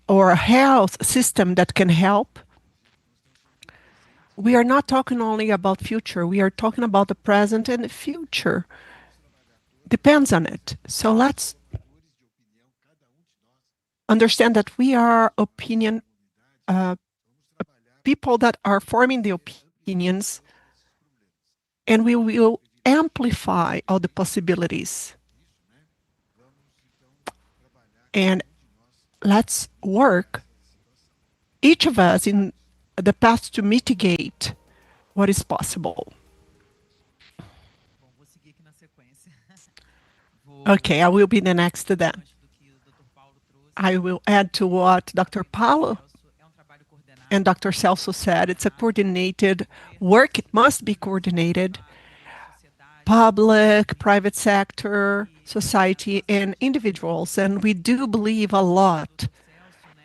or a health system that can help. We are not talking only about future, we are talking about the present and the future. Depends on it. So let's understand that we are opinion people that are forming the opinions, and we will amplify all the possibilities. And let's work, each of us, in the path to mitigate what is possible. Okay, I will be the next to them. I will add to what Dr. Paulo and Dr. Celso said. It's a coordinated work. It must be coordinated. Public, private sector, society, and individuals. And we do believe a lot.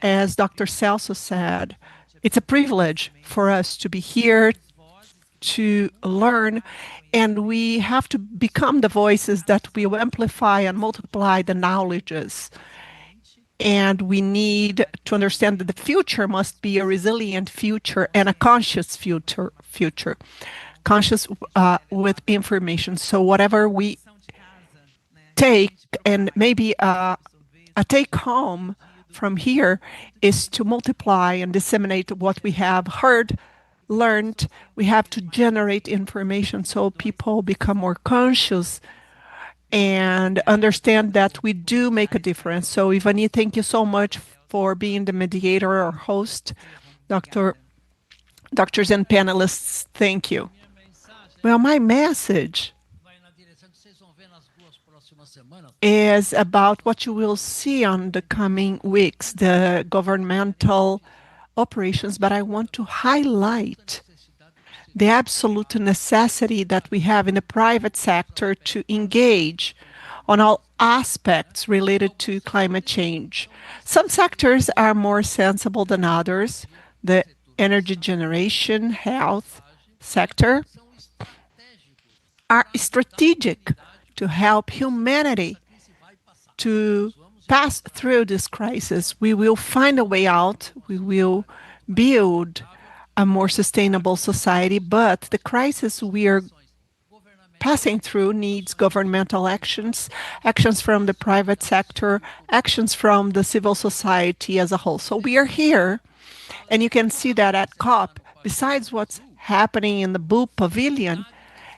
As Dr. Celso said, it's a privilege for us to be here, to learn, and we have to become the voices that will amplify and multiply the knowledges. And we need to understand that the future must be a resilient future and a conscious future, conscious with information. So whatever we take, and maybe a take home from here, is to multiply and disseminate what we have heard, learned. We have to generate information so people become more conscious and understand that we do make a difference. So Ivani, thank you so much for being the mediator or host. Dr. Doctors and panelists, thank you. Well, my message is about what you will see on the coming weeks, the governmental operations, but I want to highlight the absolute necessity that we have in the private sector to engage on all aspects related to climate change. Some sectors are more sensible than others. The energy generation, health sector are strategic to help humanity to pass through this crisis. We will find a way out. We will build a more sustainable society, but the crisis we are passing through needs governmental actions, actions from the private sector, actions from the civil society as a whole. So we are here, and you can see that at COP, besides what's happening in the Blue Pavilion,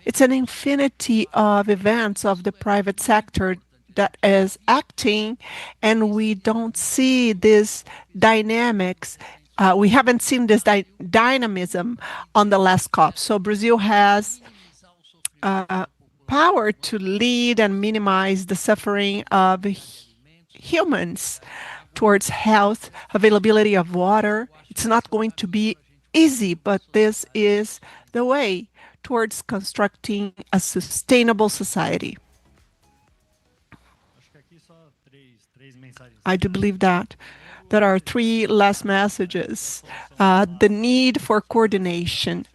it's an infinity of events of the private sector that is acting, and we don't see this dynamics. We haven't seen this dynamism on the last COP. So Brazil has power to lead and minimize the suffering of humans towards health, availability of water. It's not going to be easy, but this is the way towards constructing a sustainable society. I do believe that there are three last messages. The need for coordination.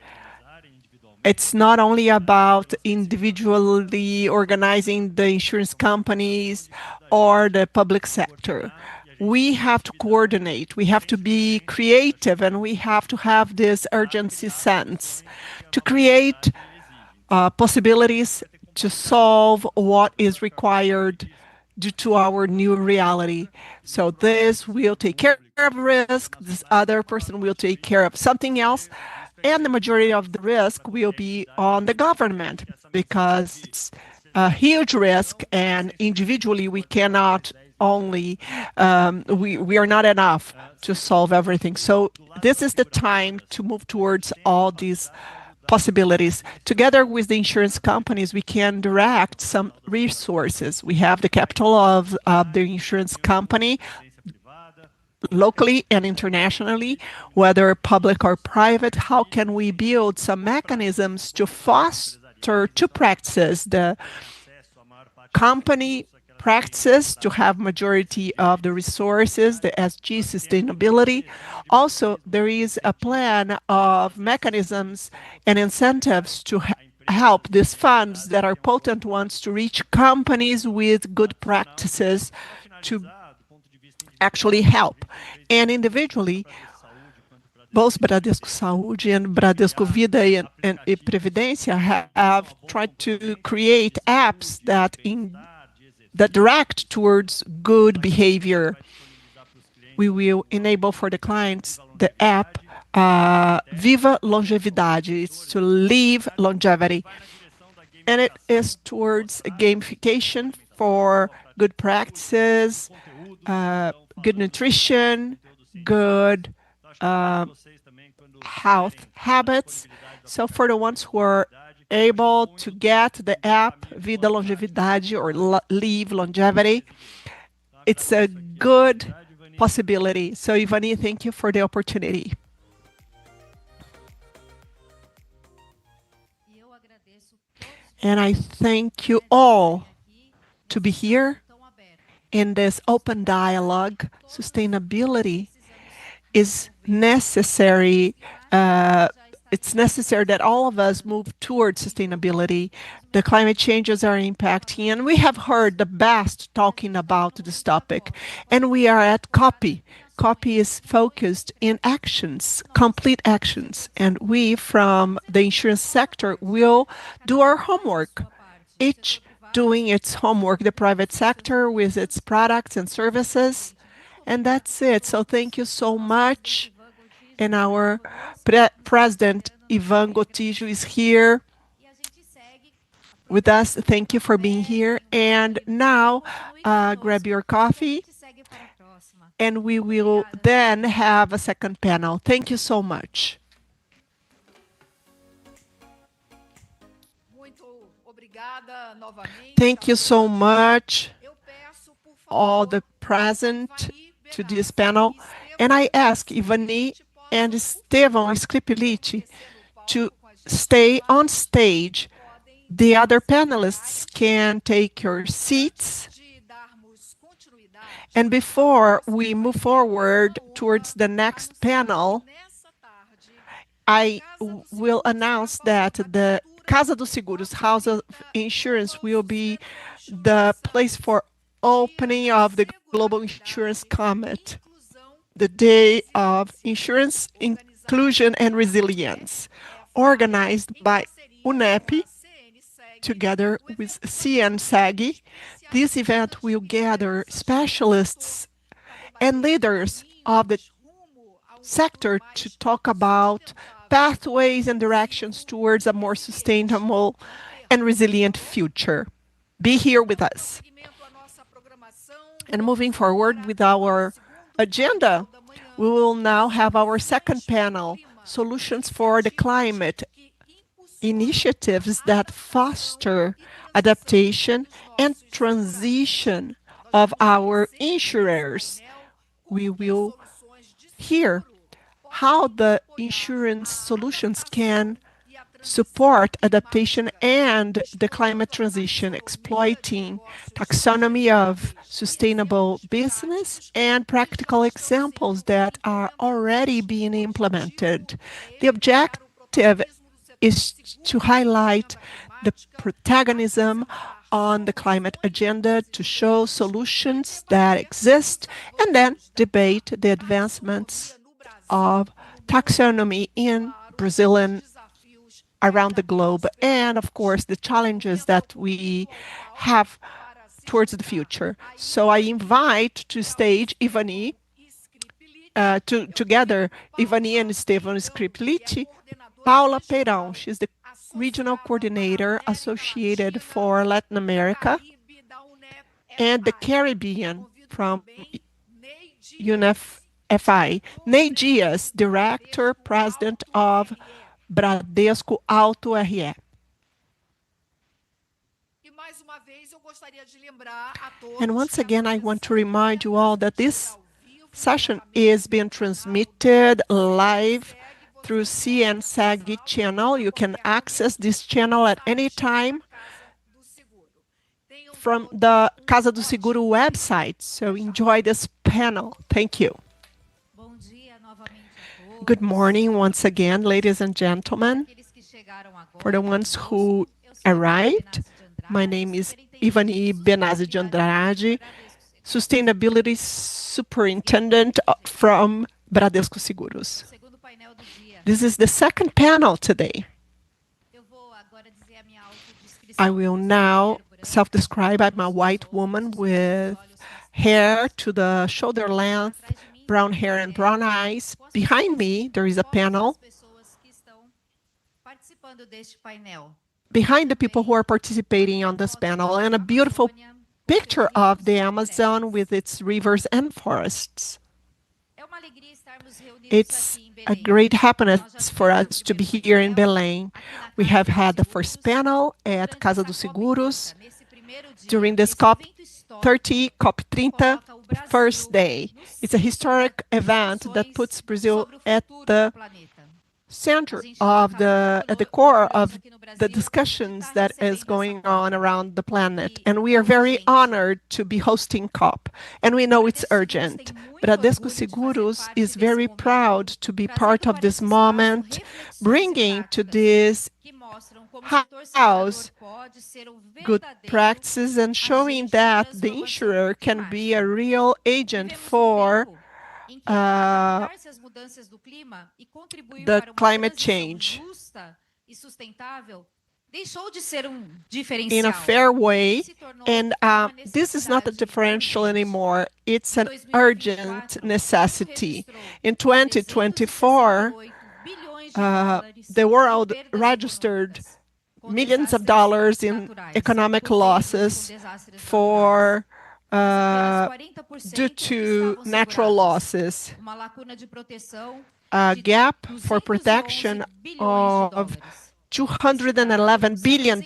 It's not only about individually organizing the insurance companies or the public sector. We have to coordinate, we have to be creative, and we have to have this urgency sense to create possibilities to solve what is required due to our new reality. So this will take care of risk, this other person will take care of something else, and the majority of the risk will be on the government because it's a huge risk, and individually we cannot only, we are not enough to solve everything. So this is the time to move towards all these possibilities. Together with the insurance companies, we can direct some resources. We have the capital of the insurance company locally and internationally, whether public or private. How can we build some mechanisms to foster two practices? The company practices to have majority of the resources, the SG sustainability. Also, there is a plan of mechanisms and incentives to help these funds that are potent ones to reach companies with good practices to actually help. And individually, both Bradesco Saúde and Bradesco Vida e Previdência have tried to create apps that direct towards good behavior. We will enable for the clients the app Viva Longevidade. It's to live longevity. And it is towards gamification for good practices, good nutrition, good health habits. So for the ones who are able to get the app Vida Longevidade or Live Longevity, it's a good possibility. So Ivani, thank you for the opportunity. And I thank you all to be here in this open dialogue. Sustainability is necessary. It's necessary that all of us move towards sustainability. The climate changes are impacting, and we have heard the best talking about this topic. And we are at COP. COP is focused in actions, complete actions. And we from the insurance sector will do our homework, each doing its homework, the private sector with its products and services. And that's it. So thank you so much. And our President Ivan Gotijo is here with us. Thank you for being here. And now, grab your coffee, and we will then have a second panel. Thank you so much. Thank you so much, all the present to this panel. And I ask Ivani and Estevão Scripilici to stay on stage. The other panelists can take your seats. And before we move forward towards the next panel, I will announce that the Casa dos Seguros, House of Insurance, will be the place for opening of the Global Insurance Summit, the Day of Insurance, Inclusion and Resilience, organized by UNEP, together with CNseg. This event will gather specialists and leaders of the sector to talk about pathways and directions towards a more sustainable and resilient future. Be here with us. And moving forward with our agenda, we will now have our second panel, Solutions for the Climate, initiatives that foster adaptation and transition of our insurers. We will hear how the insurance solutions can support adaptation and the climate transition, exploiting taxonomy of sustainable business and practical examples that are already being implemented. The objective is to highlight the protagonism on the climate agenda, to show solutions that exist, and then debate the advancements of taxonomy in Brazil and around the globe, and of course the challenges that we have towards the future. So I invite to stage Ivani, together Ivani and Estevão Scripilici, Paula Peirão. She's the regional coordinator associated for Latin America and the Caribbean from UNFI. Ney Dias, Director, President of Bradesco Auto RE. And once again, I want to remind you all that this session is being transmitted live through CNseg channel. You can access this channel at any time from the Casa do Seguro website. So enjoy this panel. Thank you. Good morning once again, ladies and gentlemen. For the ones who arrived, my name is Ivani Benazzi de Andrade, Sustainability Superintendent from Bradesco Seguros. This is the second panel today. I will now self-describe. I'm a white woman with hair to the shoulder length, brown hair and brown eyes. Behind me, there is a panel. Behind the people who are participating on this panel, and a beautiful picture of the Amazon with its rivers and forests. It's a great happiness for us to be here in Belém. We have had the first panel at Casa dos Seguros during this COP30, COP30, first day. It's a historic event that puts Brazil at the center of at the core of the discussions that is going on around the planet. And we are very honored to be hosting COP. And we know it's urgent. Bradesco Seguros is very proud to be part of this moment, bringing to this house good practices and showing that the insurer can be a real agent for the climate change in a fair way. And this is not a differential anymore. It's an urgent necessity. In 2024, the world registered millions of dollars in economic losses for due to natural losses. A gap for protection of $211 billion.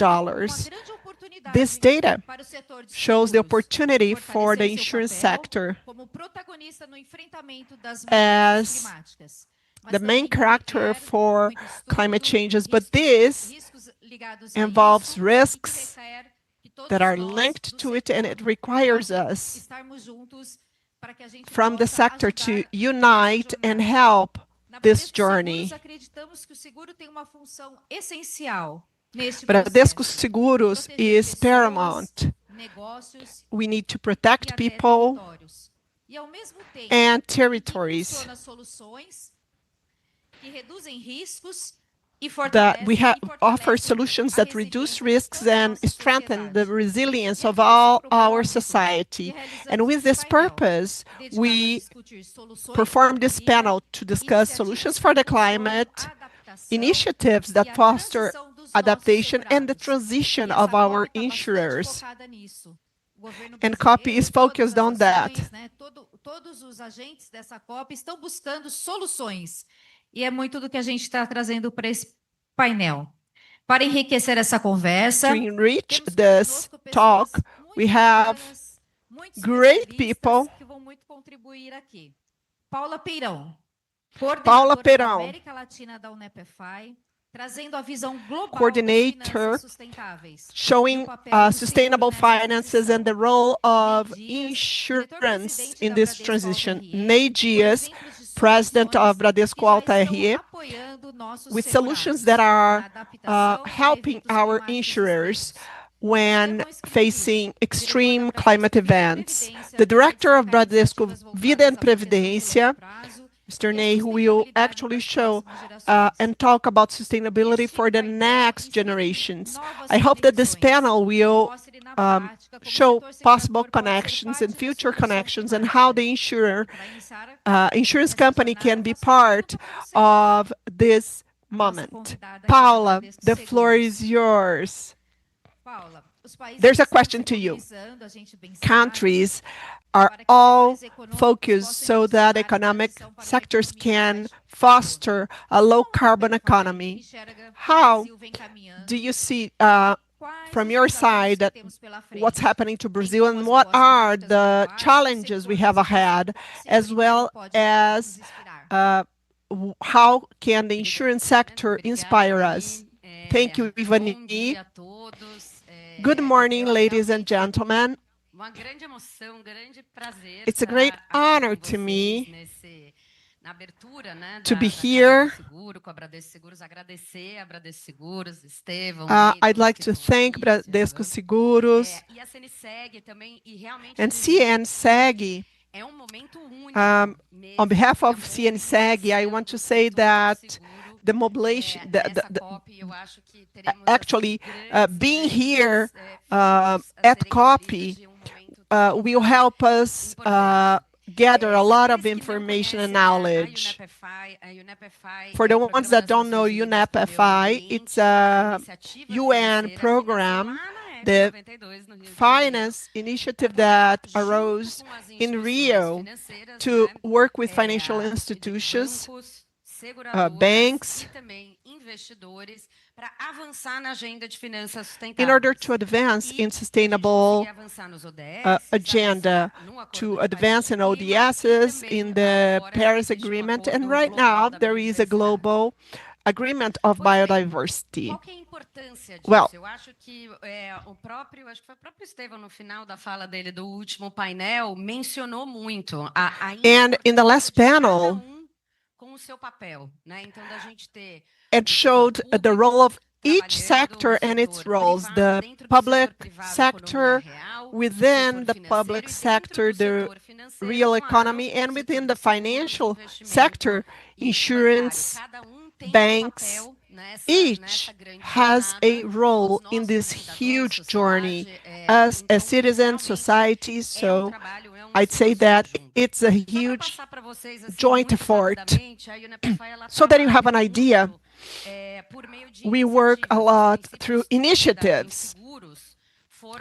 This data para o setor de shows the seguros opportunity for the fortalecer seu insurance papel sector como protagonista no enfrentamento das as mudanças climáticas. Mas the main também character requer for muito estudo, climate changes, but this riscos ligados a involves isso, e que risks requer que todos that are nós linked do to it, and setor it requires possam us estarmos juntos para que a gente from the possa sector to ajudar unite nessa and jornada. help Na this Bradesco Seguros, journey. acreditamos que o seguro tem uma função essencial neste Bradesco processo. Seguros Proteger is pessoas, paramount. negócios We need to e protect até people territórios. E ao mesmo tempo, and que territories impulsiona soluções que reduzem riscos e that we offer fortalecem solutions a that reduce resiliência de risks toda a and nossa strengthen the sociedade. resilience E é of com esse all our propósito society. que realizamos And with esse this painel, purpose, dedicado a we discutir soluções perform para o this clima, panel to discuss iniciativas solutions que for the impulsionam climate, a adaptação initiatives e that a foster transição dos nossos adaptation, and the segurados. transition E of essa our COP está bastante insurers. focada nisso. O governo And COP is brasileiro, todas focused as on that. ações, né, todos os agentes dessa COP estão buscando soluções. E é muito do que a gente está trazendo para esse painel. Para enriquecer essa conversa, To enrich temos this conosco talk, pessoas we muito have bacanas, muito great especialistas people. que vão muito contribuir aqui. Paula Peirão, Paula coordenadora da Peirão, América Latina da UNEPFI, trazendo a visão global das coordinator, finanças sustentáveis. showing sustainable finances and the role of insurance in this transition. Ney Dias, president of Bradesco Alta RE, with solutions that are helping our insurers when facing extreme climate events. The director of Bradesco Vida e Previdência, Mr. Ney, who will actually show and talk about sustainability for the next generations. I hope that this panel will show possible connections and future connections and how the insurance company can be part of this moment. Paula, the floor is yours. There's a question to you. Countries are all focused so that economic sectors can foster a low carbon economy. How do you see from your side what's happening to Brazil, and what are the challenges we have ahead, as well as how can the insurance sector inspire us? Thank you, Ivani. Good morning, ladies and gentlemen. It's a great honor to me to be here. I'd like to thank Bradesco Seguros and CNseg. On behalf of CNseg, I want to say that the mobilization, actually being here at COP will help us gather a lot of information and knowledge. For the ones that don't know UNEP-FI, it's a UN program, the finance initiative that arose in Rio to work with financial institutions, banks, in order to advance in sustainable agenda, to advance in ODSs, in the Paris Agreement, and right now there is a global agreement of biodiversity. Well, acho que foi o próprio Estevão no final da fala dele do último painel mencionou muito and in the last panel, com o seu papel, né? Então da gente ter it showed the role of each sector and its roles, the public sector, within the public sector, the real economy, and within the financial sector, insurance, banks. Each has a role in this huge journey as a citizen society, so I'd say that it's a huge joint effort. So that you have an idea, we work a lot through initiatives.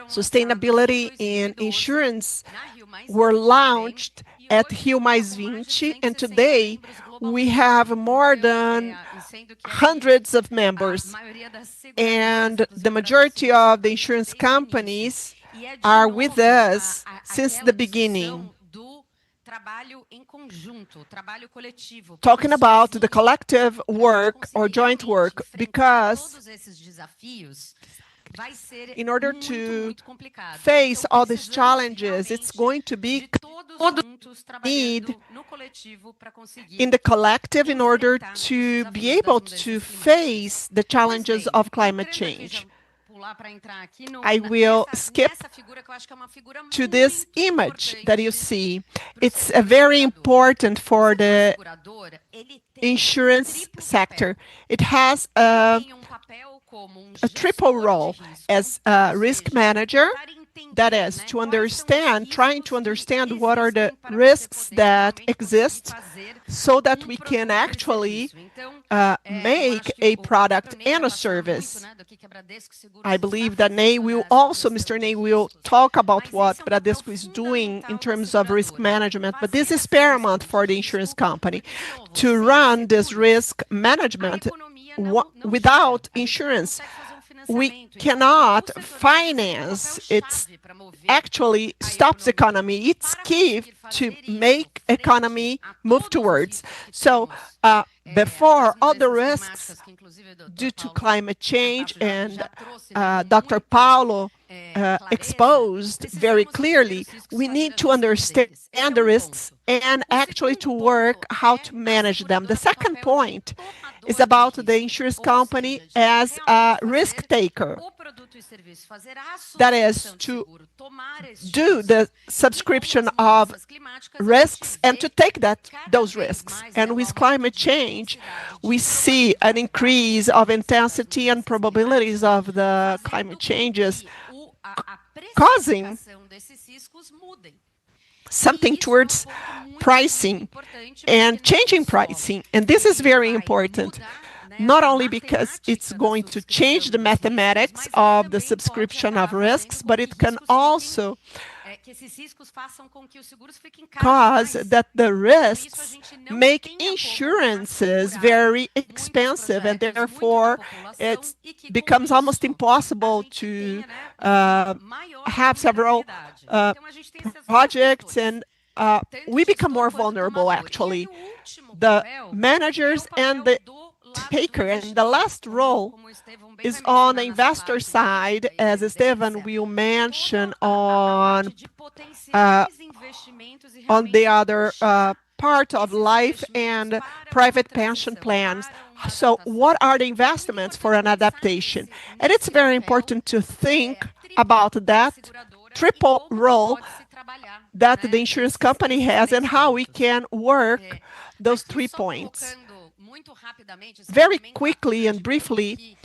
Sustainability in insurance were launched at Rio Mais 20, and today we have more than hundreds of members, and the majority of the insurance companies are with us since the beginning, talking about the collective work or joint work, because in order to face all these challenges, it's going to be need in the collective in order to be able to face the challenges of climate change. I will skip to this image that you see. It's very important for the insurance sector. It has a triple role as a risk manager, that is, trying to understand what are the risks that exist so that we can actually make a product and a service. I believe that Mr. Ney will talk about what Bradesco is doing in terms of risk management, but this is paramount for the insurance company to run this risk management. Without insurance, we cannot finance. It actually stops the economy. It's key to make economy move towards. So before all the risks due to climate change, and Dr. Paulo exposed very clearly, we need to understand the risks and actually to work how to manage them. The second point is about the insurance company as a risk taker. That is, to do the subscription of risks and to take those risks. And with climate change, we see an increase of intensity and probabilities of the climate changes causing something towards pricing and changing pricing. And this is very important, not only because it's going to change the mathematics of the subscription of risks, but it can also cause that the risks make insurances very expensive, and therefore it becomes almost impossible to have several projects, and we become more vulnerable, actually. The managers and the taker, and the last role is on the investor side, as Esteban will mention on the other part of life and private pension plans. So what are the investments for an adaptation? And it's very important to think about that triple role that the insurance company has and how we can work those 3 points. Very quickly and briefly,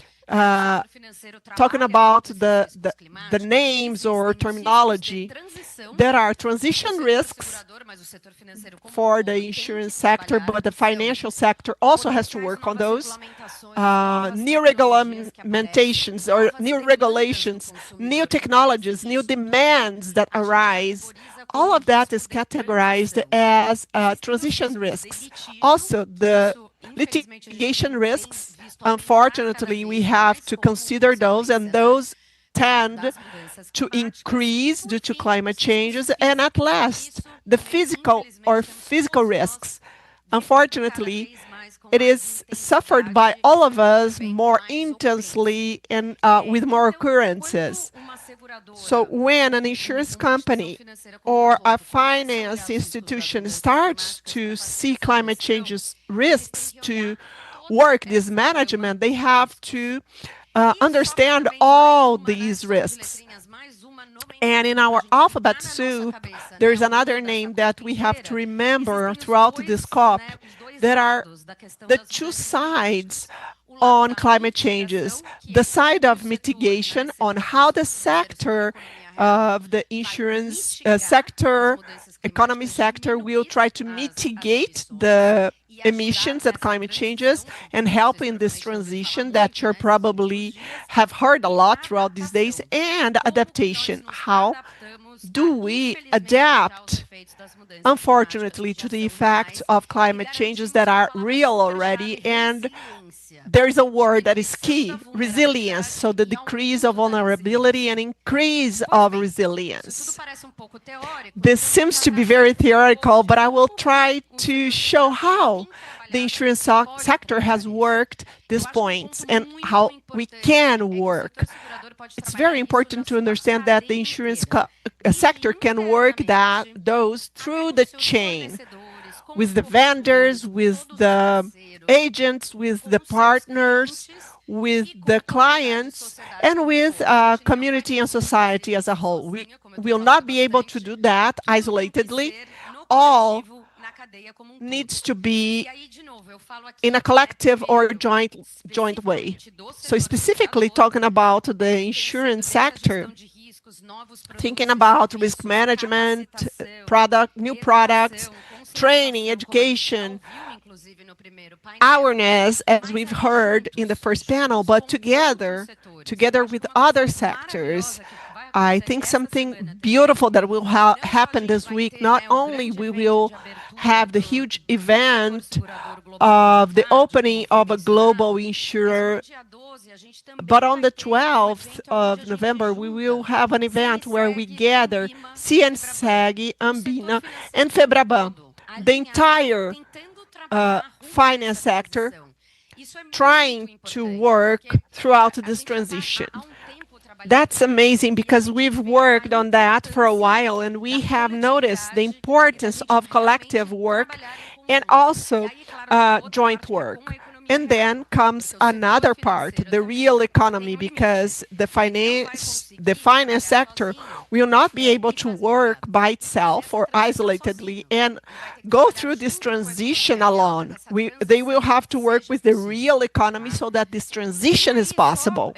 talking about the names or terminology, there are transition risks for the insurance sector, but the financial sector also has to work on those. New regulamentations or new regulations, new technologies, new demands that arise, all of that is categorized as transition risks. Also, the litigation risks, unfortunately, we have to consider those, and those tend to increase due to climate changes. And at last, the physical risks. Unfortunately, it is suffered by all of us more intensely and with more occurrences. So when an insurance company or a finance institution starts to see climate change's risks to work this management, they have to understand all these risks. And in our alphabet soup, there's another name that we have to remember throughout this COP. There are the two sides on climate changes. The side of mitigation, on how the sector of the insurance sector, economy sector will try to mitigate the emissions that climate changes and help in this transition that you probably have heard a lot throughout these days, and adaptation, how do we adapt, unfortunately, to the effects of climate changes that are real already? And there is a word that is key, resilience. So the decrease of vulnerability and increase of resilience. This seems to be very theoretical, but I will try to show how the insurance sector has worked these points and how we can work. It's very important to understand that the insurance sector can work those through the chain, with the vendors, with the agents, with the partners, with the clients, and with community and society as a whole. We will not be able to do that isolatedly. All needs to be in a collective or joint way. So specifically talking about the insurance sector, thinking about risk management, new products, training, education, awareness, as we've heard in the first panel, but together with other sectors, I think something beautiful that will happen this week. Not only we will have the huge event of the opening of a global insurer, but on the 12th of November, we will have an event where we gather CNseg, Ambina, and Febraban, the entire finance sector, trying to work throughout this transition. That's amazing because we've worked on that for a while and we have noticed the importance of collective work and also joint work. And then comes another part, the real economy, because the finance sector will not be able to work by itself or isolatedly and go through this transition alone. They will have to work with the real economy so that this transition is possible.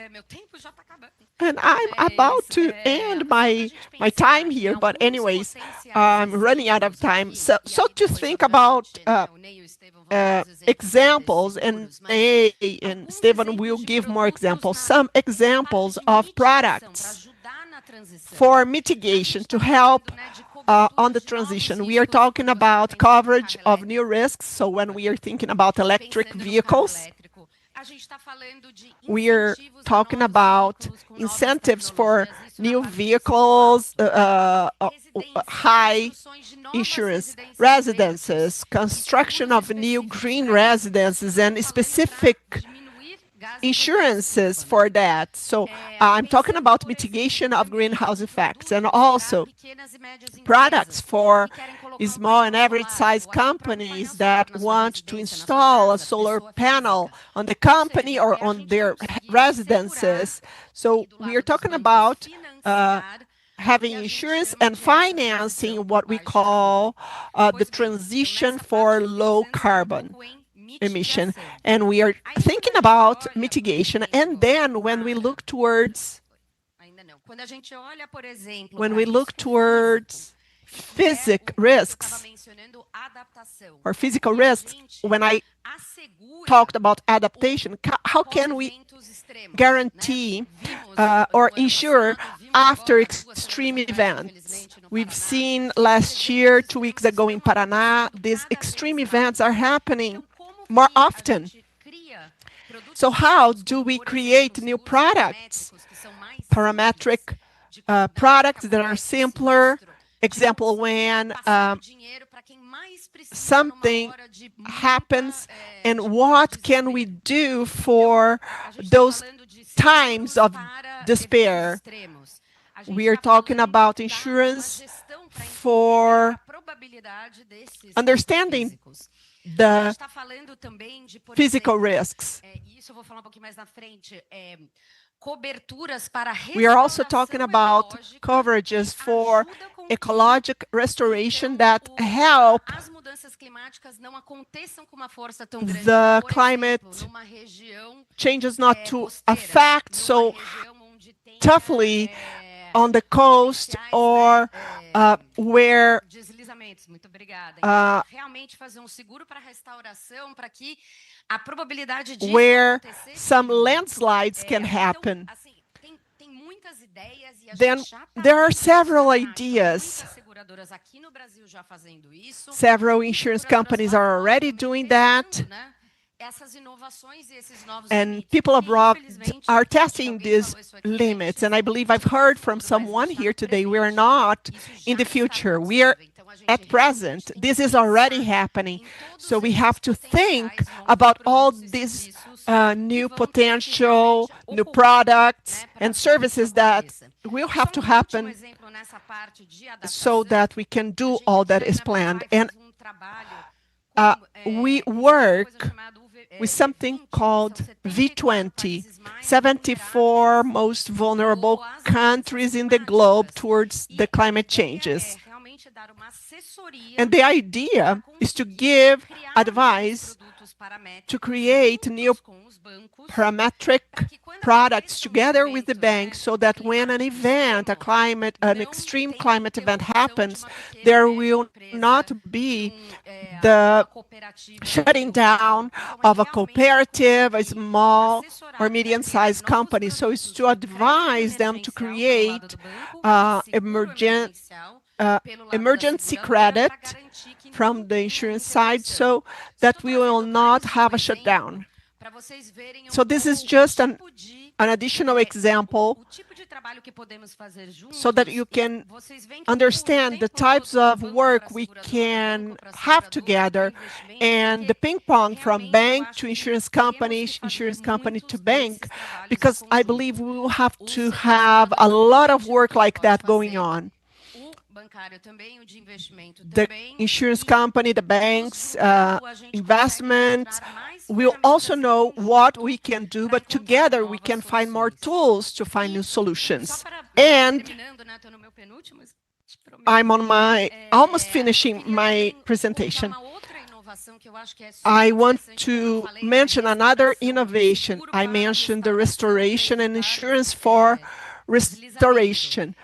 And I'm about to end my time here, but anyways, I'm running out of time. So to think about examples, and Ney and Esteban will give more examples, some examples of products for mitigation to help on the transition. We are talking about coverage of new risks. So when we are thinking about electric vehicles, we are talking about incentives for new vehicles, high insurance residences, construction of new green residences, and specific insurances for that. So I'm talking about mitigation of greenhouse effects and also products for small and average sized companies that want to install a solar panel on the company or on their residences. So we are talking about having insurance and financing what we call the transition for low carbon emission, and we are thinking about mitigation. And then when we look towards physical risks, when I talked about adaptation, how can we guarantee or ensure after extreme events? We've seen last year, 2 weeks ago in Paraná, these extreme events are happening more often. So how do we create new products, parametric products that are simpler? Example, when something happens, and what can we do for those times of despair? We are talking about insurance for understanding the physical risks. We are also talking about coverages for ecological restoration that help the climate changes not to affect so toughly on the coast or where some landslides can happen. then there are several ideas. Several insurance companies are already doing that. And people abroad are testing these limits. And I believe I've heard from someone here today, we are not in the future. We are at present. This is already happening. So we have to think about all these new potential, new products and services that will have to happen so that we can do all that is planned. And we work with something called V20, 74 most vulnerable countries in the globe towards the climate changes. And the idea is to give advice to create new parametric products together with the bank so that when an event, an extreme climate event happens, there will not be the shutting down of a cooperative, a small or medium-sized company. So it's to advise them to create emergency credit from the insurance side so that we will not have a shutdown. So this is just an additional example so that you can understand the types of work we can have together and the ping pong from bank to insurance company to bank, because I believe we will have to have a lot of work like that going on. The insurance company, the banks, investments will also know what we can do, but together we can find more tools to find new solutions. And I'm almost finishing my presentation. I want to mention another innovation. I mentioned the restoration and insurance for restoration.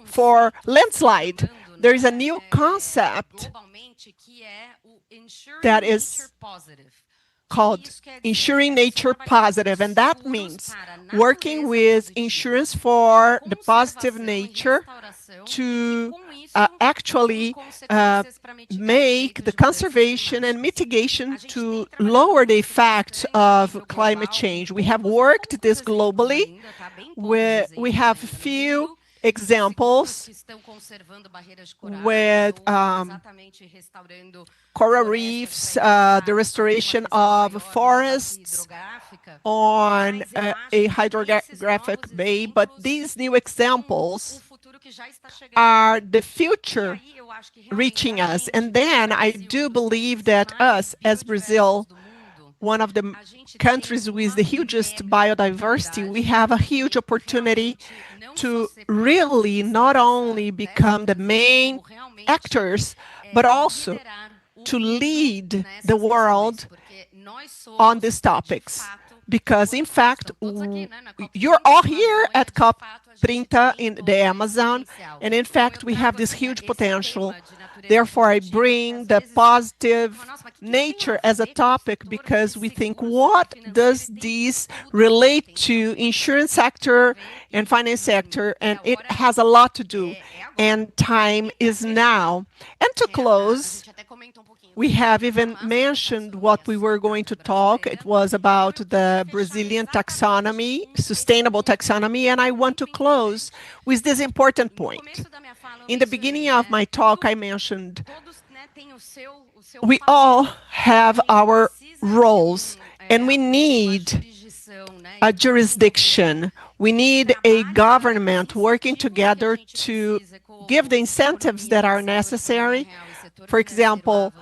For landslide, there is a new concept that is called insuring nature positive, and that means working with insurance for the positive nature to actually make the conservation and mitigation to lower the effects of climate change. We have worked this globally. We have few examples with coral reefs, the restoration of forests on a hydrographic bay, but these new examples are the future reaching us. And then I do believe that us, as Brazil, one of the countries with the hugest biodiversity, we have a huge opportunity to really not only become the main actors, but also to lead the world on these topics. Because in fact, you're all here at COP30 in the Amazon, and in fact, we have this huge potential. Therefore, I bring the positive nature as a topic because we think, what does this relate to insurance sector and finance sector? And it has a lot to do, and time is now. And to close, we have even mentioned what we were going to talk. It was about the Brazilian taxonomy, sustainable taxonomy, and I want to close with this important point. In the beginning of my talk, I mentioned we all have our roles, and we need a jurisdiction. We need a government working together to give the incentives that are necessary. For example,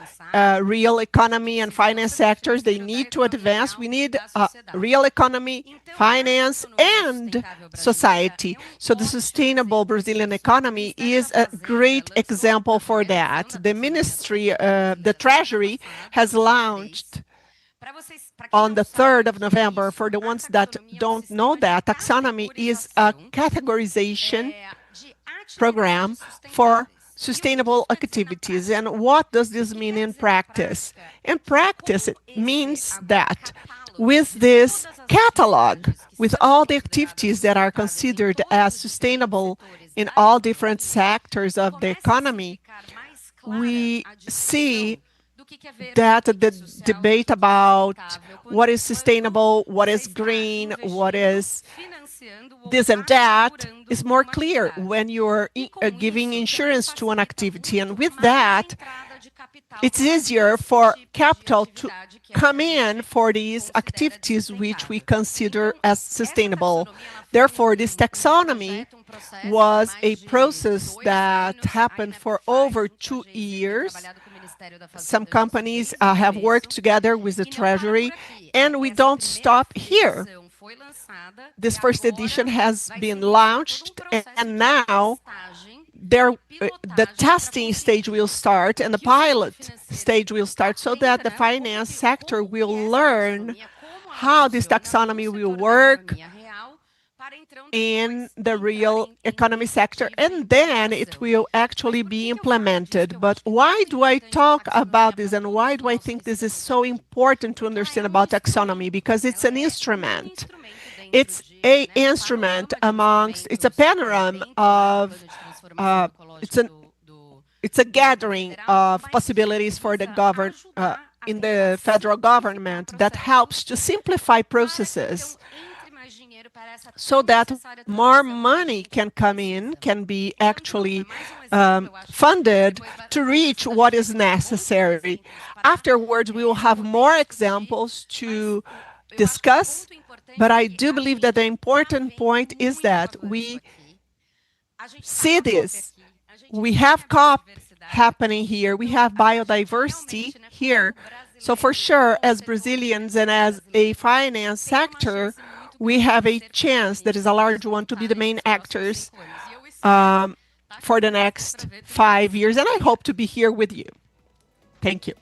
real economy and finance sectors, they need to advance. We need real economy, finance, and society. So the sustainable Brazilian economy is a great example for that. The ministry, the Treasury, has launched on the 3rd of November. For the ones that don't know that, taxonomy is a categorization program for sustainable activities. And what does this mean in practice? In practice, it means that with this catalog, with all the activities that are considered as sustainable in all different sectors of the economy, we see that the debate about what is sustainable, what is green, what is this and that is more clear when you're giving insurance to an activity. And with that, it's easier for capital to come in for these activities which we consider as sustainable. Therefore, this taxonomy was a process that happened for over 2 years. Some companies have worked together with the Treasury, and we don't stop here. This first edition has been launched, and now the testing stage will start and the pilot stage will start, so that the finance sector will learn how this taxonomy will work in the real economy sector, and then it will actually be implemented. But why do I talk about this, and why do I think this is so important to understand about taxonomy? Because it's an instrument. It's a instrument amongst, it's a panorama of, it's a gathering of possibilities for the in the federal government that helps to simplify processes so that more money can come in, can be actually funded to reach what is necessary. Afterwards, we will have more examples to discuss, but I do believe that the important point is that we see this. We have COP happening here. We have biodiversity here. So for sure, as Brazilians and as a finance sector, we have a chance, that is a large one, to be the main actors for the next 5 years. And I hope to be here with you. Thank you.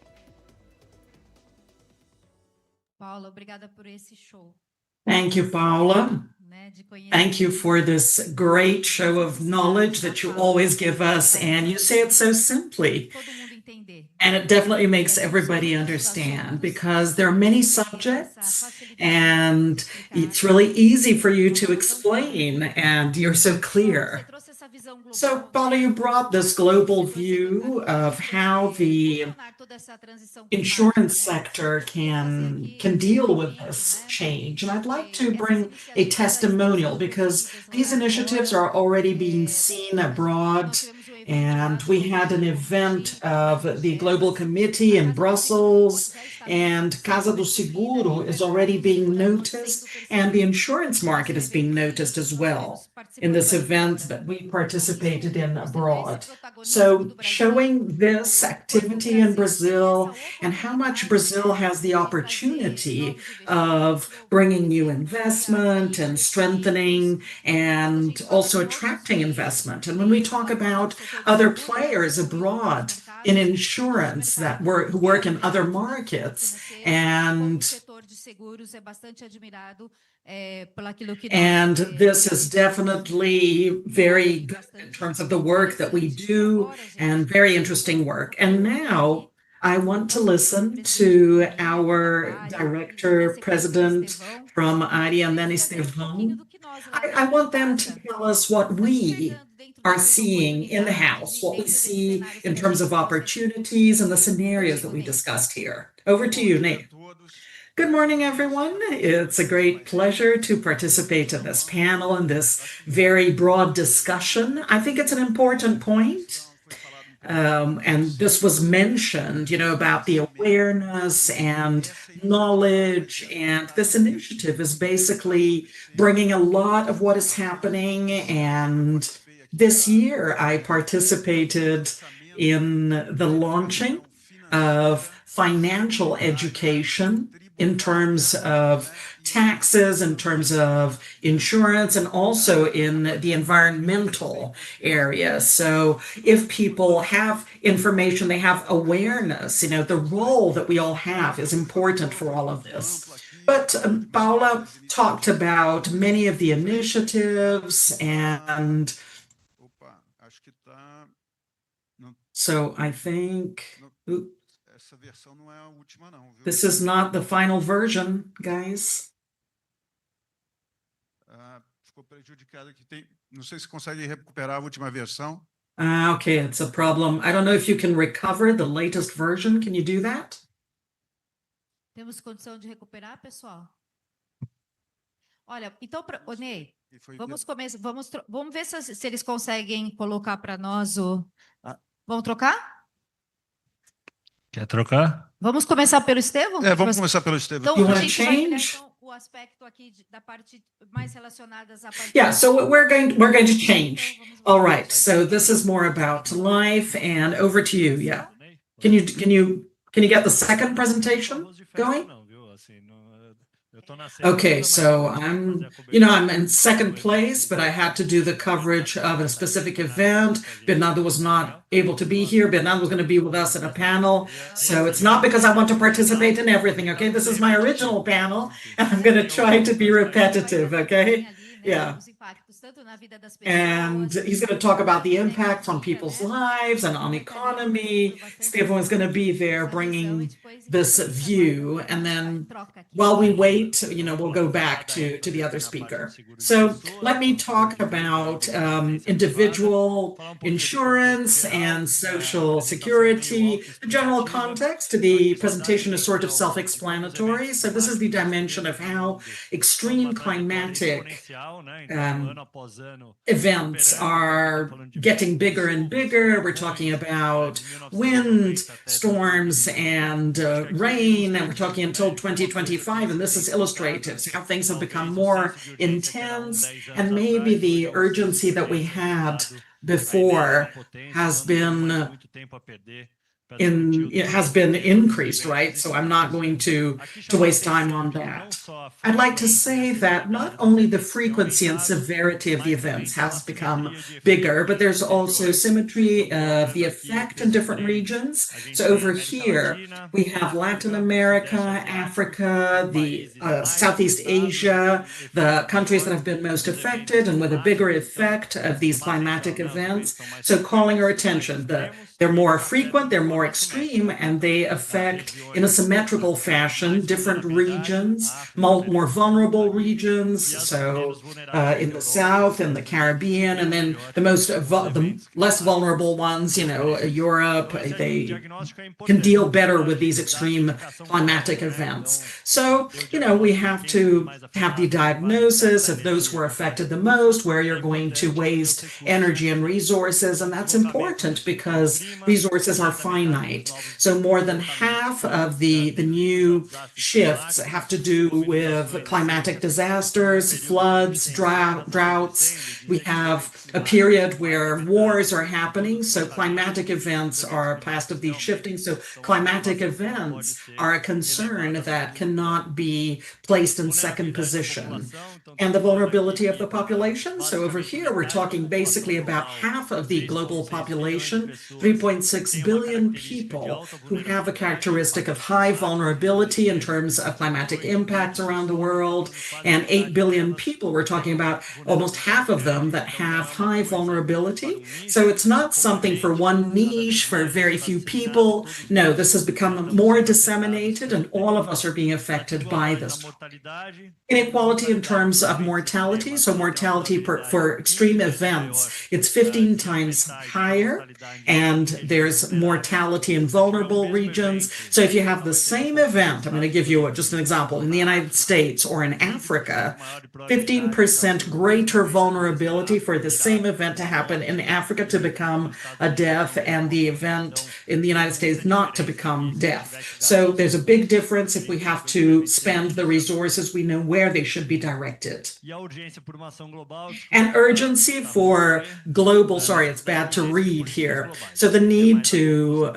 Paula, obrigada por esse show. Thank you, Paula. Thank you for this great show of knowledge that you always give us, and you say it so simply. And it definitely makes everybody understand, because there are many subjects and it's really easy for you to explain, and you're so clear. So, Paula, you brought this global view of how the insurance sector can deal with this change. And I'd like to bring a testimonial, because these initiatives are already being seen abroad. And we had an event of the Global Committee in Brussels, and Casa do Seguro is already being noticed, and the insurance market is being noticed as well in this event that we participated in abroad. So showing this activity in Brazil and how much Brazil has the opportunity of bringing new investment and strengthening and also attracting investment. And when we talk about other players abroad in insurance that work in other markets, and this is definitely very good in terms of the work that we do, and very interesting work. And now I want to listen to our director president from Área, and then Estevão. I want them to tell us what we are seeing in the house, what we see in terms of opportunities and the scenarios that we discussed here. Over to you, Nate. Good morning, everyone. It's a great pleasure to participate in this panel and this very broad discussion. I think it's an important point. And this was mentioned, about the awareness and knowledge. And this initiative is basically bringing a lot of what is happening. And this year, I participated in the launching of financial education in terms of taxes, in terms of insurance, and also in the environmental area. So if people have information, they have awareness, the role that we all have is important for all of this. But Paula talked about many of the initiatives, and so I think... This is not the final version, guys. Okay, it's a problem. I don't know if you can recover the latest version. Can you do that? Temos condição de recuperar, pessoal? Olha, então, ô Ney, vamos começar, vamos ver se eles conseguem colocar para nós o... Vamos trocar? Quer trocar? Vamos começar pelo Estevão? Vamos começar pelo Estevão. Então, You a wanna gente vai olhar, change? então, o aspecto aqui da parte mais relacionadas à parte... Yeah, so we're going to change. All right, so this is more about life, and over to you. Yeah. Can you get the second presentation going? Okay, so I'm in second place, but I had to do the coverage of a specific event. Bernardo was not able to be here. Bernardo was going to be with us at a panel. So it's not because I want to participate in everything, okay? This is my original panel, and I'm going to try to be repetitive, okay? Yeah. And he's going to talk about the impact on people's lives and on economy. Stefan is going to be there bringing this view. And then while we wait, we'll go back to the other speaker. So let me talk about individual insurance and social security. The general context to the presentation is sort of self-explanatory. So this is the dimension of how extreme climatic events are getting bigger and bigger. We're talking about wind, storms, and rain, and we're talking until 2025, and this is illustrative, so how things have become more intense, and maybe the urgency that we had before has been increased, right? So I'm not going to waste time on that. I'd like to say that not only the frequency and severity of the events has become bigger, but there's also symmetry of the effect in different regions. So over here, we have Latin America, Africa, the Southeast Asia, the countries that have been most affected and with a bigger effect of these climatic events. So calling our attention, they're more frequent, they're more extreme, and they affect in a symmetrical fashion different regions, more vulnerable regions. So in the South and the Caribbean, and then the less vulnerable ones, Europe, they can deal better with these extreme climatic events. So, we have to have the diagnosis of those who are affected the most, where you're going to waste energy and resources, and that's important because resources are finite. So more than half of the new shifts have to do with climatic disasters, floods, droughts. We have a period where wars are happening, so climatic events are past of these shifting. So climatic events are a concern that cannot be placed in second position. And the vulnerability of the population. So over here, we're talking basically about half of the global population, 3.6 billion people who have a characteristic of high vulnerability in terms of climatic impacts around the world, and 8 billion people, we're talking about almost half of them that have high vulnerability. So it's not something for one niche, for very few people. No, this has become more disseminated, and all of us are being affected by this. Inequality in terms of mortality. So mortality for extreme events, it's 15 times higher, and there's mortality in vulnerable regions. So if you have the same event, I'm going to give you just an example, in the United States or in Africa, 15% greater vulnerability for the same event to happen in Africa to become a death, and the event in the United States not to become death. So there's a big difference. If we have to spend the resources, we know where they should be directed. And urgency for global, sorry, it's bad to read here. So the need to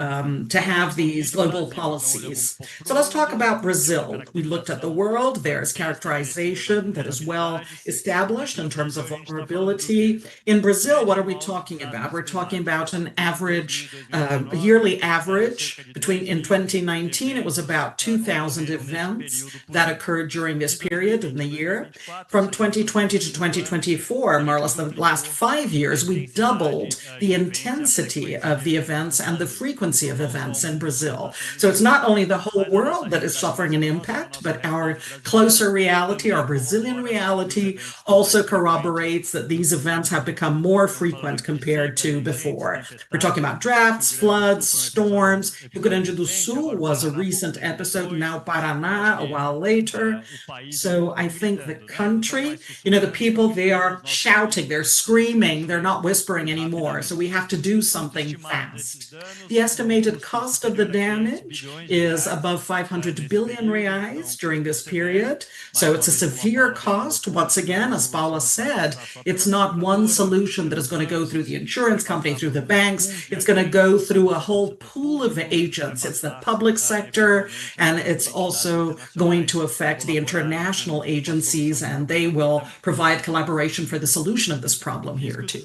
have these global policies. So let's talk about Brazil. We looked at the world. There's characterization that is well established in terms of vulnerability. In Brazil, what are we talking about? We're talking about an average, a yearly average in 2019, it was about 2,000 events that occurred during this period in the year. From 2020 to 2024, more or less the last 5 years, we doubled the intensity of the events and the frequency frequency of events in Brazil. So it's not only the whole world that is suffering an impact, but our closer reality, our Brazilian reality, also corroborates that these events have become more frequent compared to before. We're talking about droughts, floods, storms. Rio Grande do Sul was a recent episode, now Paraná a while later. So I think the country, the people, they are shouting, they're screaming, they're not whispering anymore. So we have to do something fast. The estimated cost of the damage is above 500 billion reais during this period. So it's a severe cost. Once again, as Paula said, it's not one solution that is going to go through the insurance company, through the banks. It's going to go through a whole pool of agents. It's the public sector, and it's also going to affect the international agencies, and they will provide collaboration for the solution of this problem here too.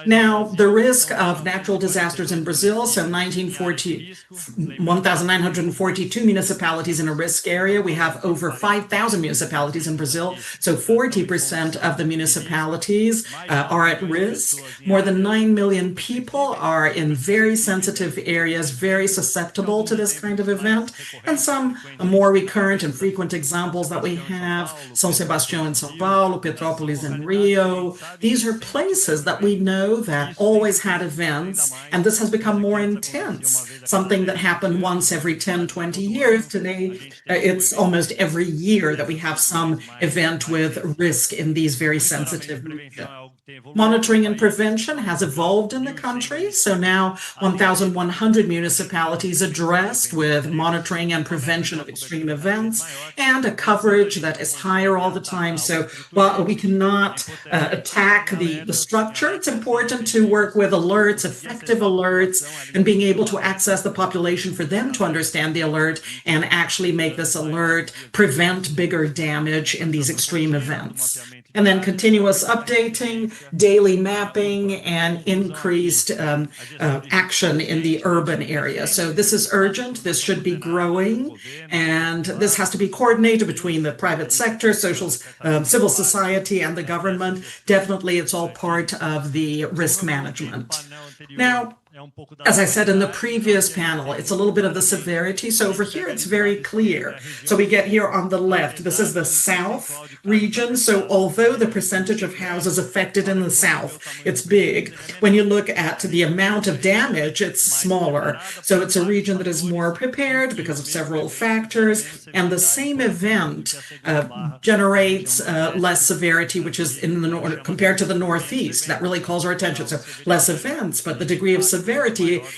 Now, the risk of natural disasters in Brazil, so 1,942 municipalities in a risk area. We have over 5,000 municipalities in Brazil, so 40% of the municipalities are at risk. More than 9 million people are in very sensitive areas, very susceptible to this kind of event, and some more recurrent and frequent examples that we have, São Sebastião in São Paulo, Petrópolis in Rio. These are places that we know that always had events, and this has become more intense. Something that happened once every 10, 20 years. Today, it's almost every year that we have some event with risk in these very sensitive regions. Monitoring and prevention has evolved in the country. So now 1,100 municipalities addressed with monitoring and prevention of extreme events, and a coverage that is higher all the time. So while we cannot attack the structure, it's important to work with alerts, effective alerts, and being able to access the population for them to understand the alert and actually make this alert prevent bigger damage in these extreme events. And then continuous updating, daily mapping, and increased action in the urban area. So this is urgent. This should be growing. And this has to be coordinated between the private sector, civil society, and the government. Definitely, it's all part of the risk management. Now, as I said in the previous panel, it's a little bit of the severity. So over here, it's very clear. So we get here on the left, this is the south region. So although the percentage of houses affected in the south, it's big, when you look at the amount of damage, it's smaller. So it's a region that is more prepared because of several factors. And the same event generates less severity, which is in the north compared to the Northeast. That really calls our attention. So less events, but the degree of severity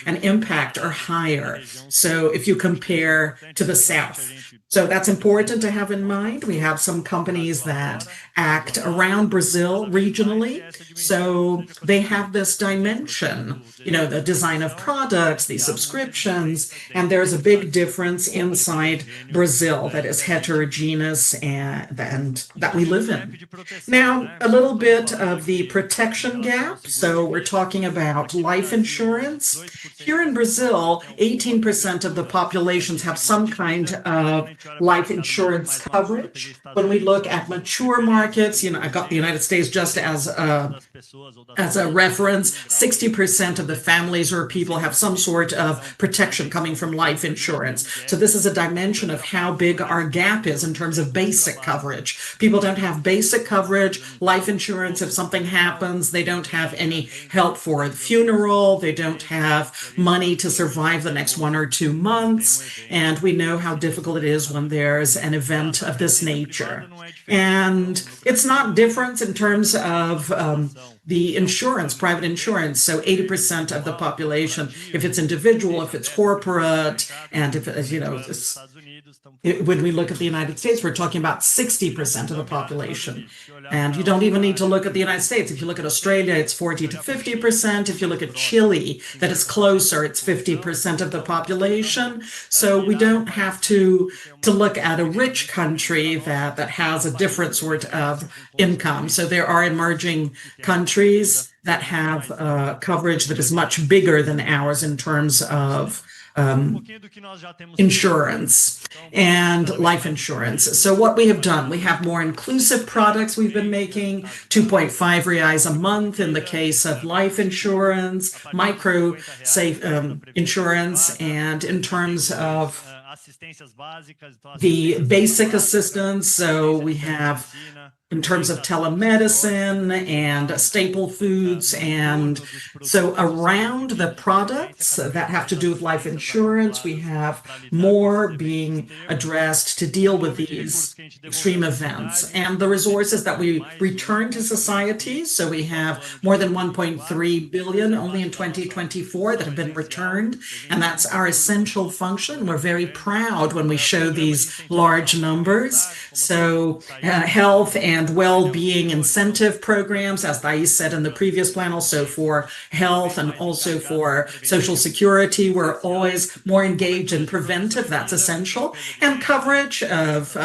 and impact are higher. So if you compare to the South. So that's important to have in mind. We have some companies that act around Brazil regionally. So they have this dimension, the design of products, the subscriptions, and there's a big difference inside Brazil that is heterogeneous and that we live in. Now, a little bit of the protection gap. So we're talking about life insurance. Here in Brazil, 18% of the populations have some kind of life insurance coverage. When we look at mature markets, I got the United States just as a reference. 60% of the families or people have some sort of protection coming from life insurance. So this is a dimension of how big our gap is in terms of basic coverage. People don't have basic coverage. Life insurance, if something happens, they don't have any help for a funeral. They don't have money to survive the next 1 or 2 months. And we know how difficult it is when there's an event of this nature. And it's not different in terms of the insurance, private insurance. So 80% of the population, if it's individual, if it's corporate, and if when we look at the United States, we're talking about 60% of the population. And you don't even need to look at the United States. If you look at Australia, it's 40 to 50%. If you look at Chile, that is closer, it's 50% of the population. So we don't have to look at a rich country that has a different sort of income. So there are emerging countries that have coverage that is much bigger than ours in terms of insurance and life insurance. So what we have done, we have more inclusive products we've been making, 2.5 reais a month in the case of life insurance, micro safe insurance, and in terms of the basic assistance. So we have in terms of telemedicine and staple foods. And so around the products that have to do with life insurance, we have more being addressed to deal with these extreme events and the resources that we return to society. So we have more than 1.3 billion only in 2024 that have been returned. And that's our essential function. We're very proud when we show these large numbers. So health and well-being incentive programs, as Thais said in the previous plan, also for health and also for Social Security. We're always more engaged in preventive, that's essential, and coverage of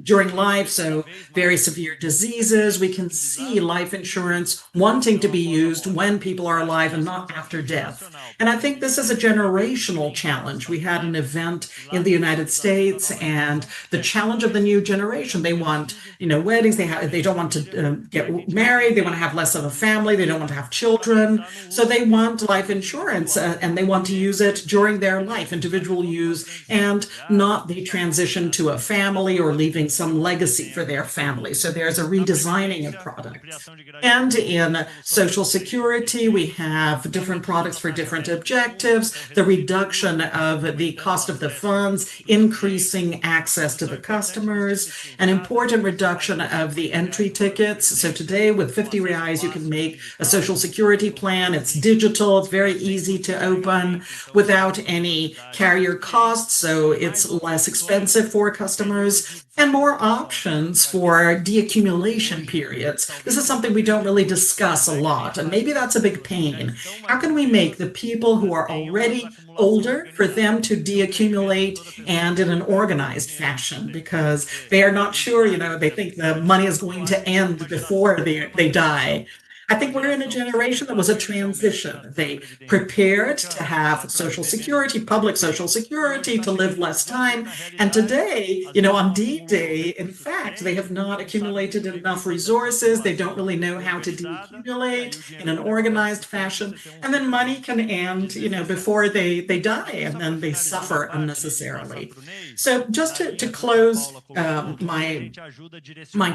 during life, so very severe diseases. We can see life insurance wanting to be used when people are alive and not after death. And I think this is a generational challenge. We had an event in the United States, and the challenge of the new generation, they want, weddings, they don't want to get married, they want to have less of a family, they don't want to have children, so they want life insurance and they want to use it during their life, individual use, and not the transition to a family or leaving some legacy for their family. So there's a redesigning of products. And in Social Security, we have different products for different objectives, the reduction of the cost of the funds, increasing access to the customers, an important reduction of the entry tickets. So today with 50 reais, you can make a Social Security plan. It's digital, it's very easy to open without any carrier costs. So it's less expensive for customers and more options for deaccumulation periods. This is something we don't really discuss a lot, and maybe that's a big pain. How can we make the people who are already older for them to deaccumulate and in an organized fashion, because they are not sure, they think the money is going to end before they die. I think we're in a generation that was a transition. They prepared to have Social Security, public Social Security, to live less time. And today, on D-Day, in fact, they have not accumulated enough resources. They don't really know how to decumulate in an organized fashion. And then money can end, before they die, and then they suffer unnecessarily. So just to close my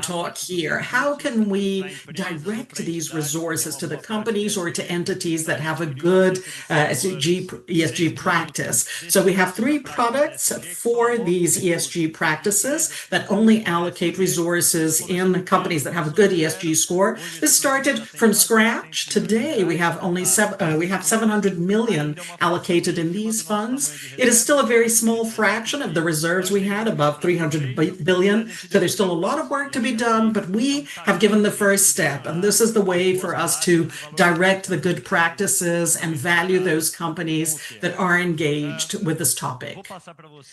talk here, how can we direct these resources to the companies or to entities that have a good ESG practice? So we have 3 products for these ESG practices that only allocate resources in companies that have a good ESG score. This started from scratch. Today we have only 700 million allocated in these funds. It is still a very small fraction of the reserves we had, above 300 billion. So there's still a lot of work to be done, but we have given the first step, and this is the way for us to direct the good practices and value those companies that are engaged with this topic.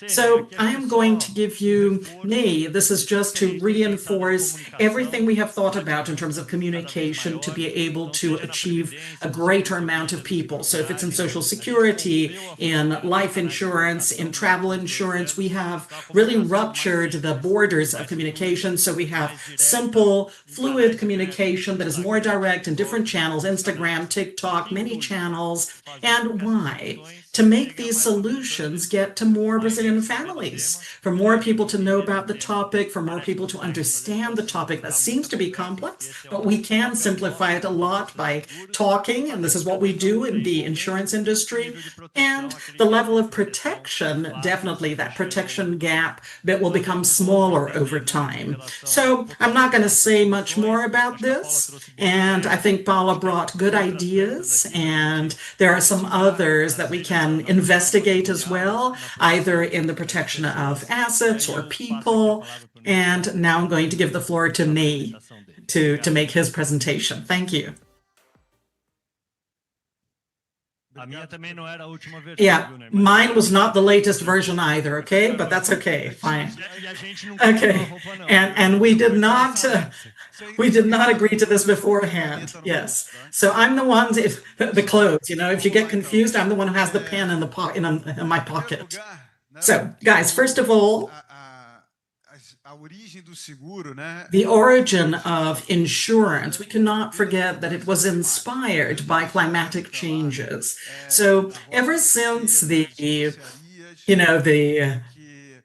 So I am going to give you, this is just to reinforce everything we have thought about in terms of communication to be able to achieve a greater amount of people. So if it's in Social Security, in life insurance, in travel insurance, we have really ruptured the borders of communication. So we have simple, fluid communication that is more direct in different channels, Instagram, TikTok, many channels. And why? To make these solutions get to more Brazilian families, for more people to know about the topic, for more people to understand the topic that seems to be complex, but we can simplify it a lot by talking, and this is what we do in the insurance industry. And the level of protection, definitely that protection gap that will become smaller over time. So I'm not going to say much more about this, and I think Paula brought good ideas, and there are some others that we can investigate as well, either in the protection of assets or people. And now I'm going to give the floor to Ney to make his presentation. Thank you. A minha também não era a última versão, Yeah, viu, Ney? mine was not the latest version either, okay? But that's okay, fine. E a gente não comprou Okay, a roupa, não. and we did not we did not Então, agree to this beforehand. Yes, so I'm the one if the clothes. You know, if you get confused, I'm the one who has the pen in the in my pocket. So, guys, first of all, a origem do seguro, né? the origin of insurance, we cannot forget that it was inspired by climatic changes. So ever since the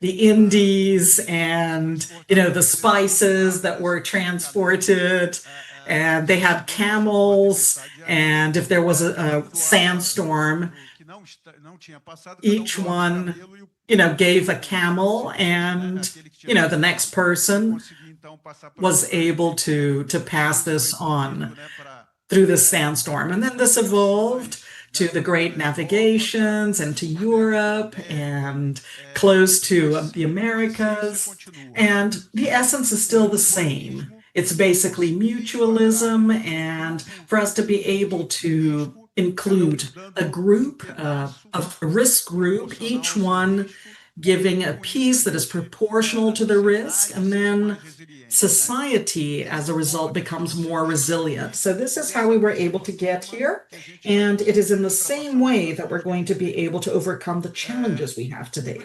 Indies and, the spices that were transported, and they had camels, and if there was a sandstorm, each one, gave a camel, and, the next person was able to pass this on through the sandstorm. And then this evolved to the great navigations and to Europe and close to the Americas. And the essence is still the same. It's basically mutualism, and for us to be able to include a group, a risk group, each one giving a piece that is proportional to the risk, and then society, as a result, becomes more resilient. So this is how we were able to get here, and it is in the same way that we're going to be able to overcome the challenges we have today.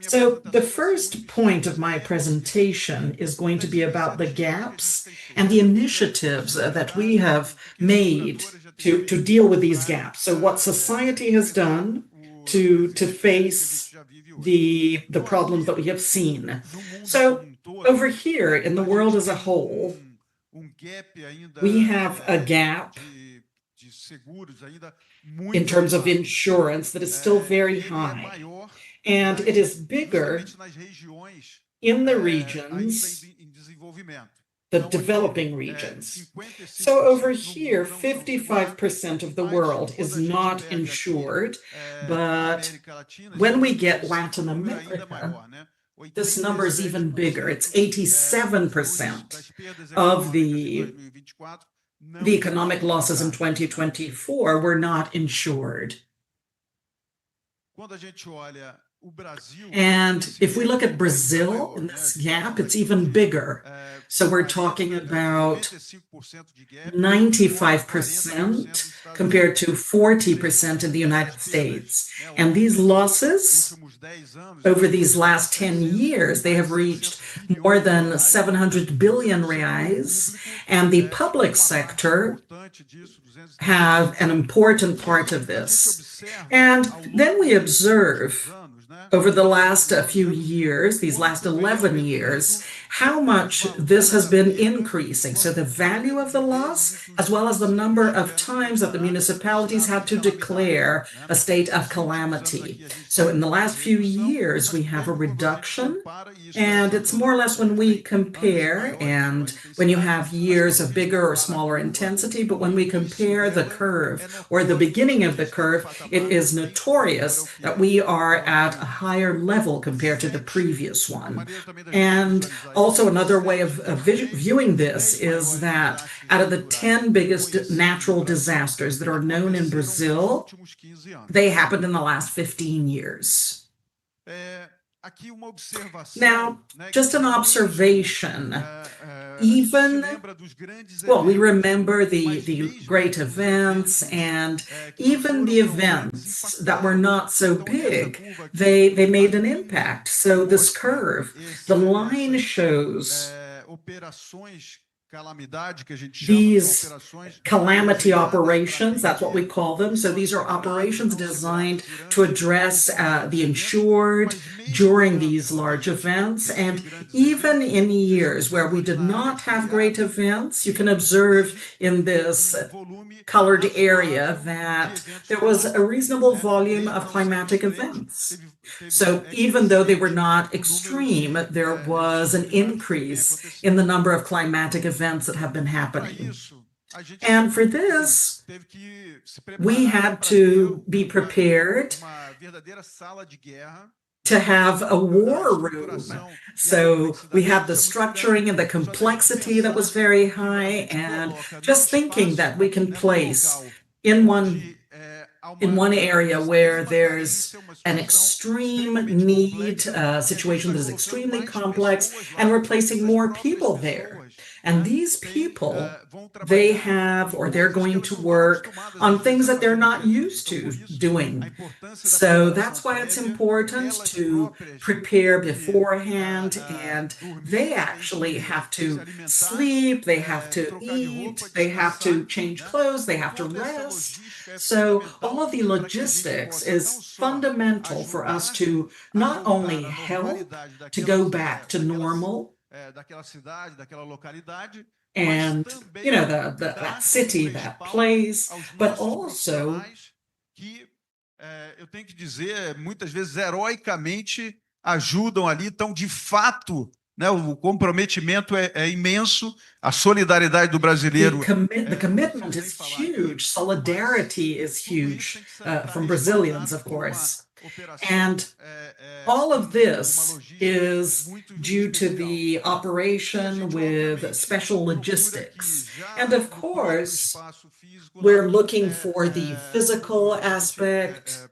So the first point of my presentation is going to be about the gaps and the initiatives that we have made to deal with these gaps. So what society has done to face the problems that we have seen. So over here in the world as a whole, we have a gap in terms of insurance that is still very high, and it is bigger in the regions, the developing regions. So over here, 55% of the world is not insured, but when we get Latin America, this number is even bigger. It's 87% of the economic losses in 2024 were not insured. And if we look at Brazil in this gap, it's even bigger. So we're talking about 95% compared to 40% in the United States. And these losses, over these last 10 years, they have reached more than 700 billion reais, and the public sector have an important part of this. And then we observe over the last few years, these last 11 years, how much this has been increasing. So the value of the loss, as well as the number of times that the municipalities had to declare a state of calamity. So in the last few years, we have a reduction, and it's more or less when we compare, and when you have years of bigger or smaller intensity, but when we compare the curve or the beginning of the curve, it is notorious that we are at a higher level compared to the previous one. And also another way of viewing this is that out of the 10 biggest natural disasters that are known in Brazil, they happened in the last 15 years. Now, just an observation, we remember the great events, and even the events that were not so big, they made an impact. So this curve, the line shows these calamity operations, that's what we call them. So these are operations designed to address the insured during these large events. And even in years where we did not have great events, you can observe in this colored area that there was a reasonable volume of climatic events. So even though they were not extreme, there was an increase in the number of climatic events that have been happening. And for this, we had to be prepared to have a war room. So we have the structuring and the complexity that was very high, and just thinking that we can place in one in one area where there's an extreme need, situation that is extremely complex, and we're placing more people there. And these people, they have, or they're going to work on things that they're not used to doing. So that's why it's important to prepare beforehand, and they actually have to sleep, they have to eat, they have to change clothes, they have to rest. So all of the logistics is fundamental for us to not only help to go back to normal, and that city, that place, but also eu tenho que dizer, muitas vezes heroicamente ajudam ali, então de fato, né, o comprometimento é imenso, a solidariedade do brasileiro. The commitment is huge, solidarity is huge from Brazilians, of course. And all of this is due to the operation with special logistics. And of course, we're looking for the physical aspect.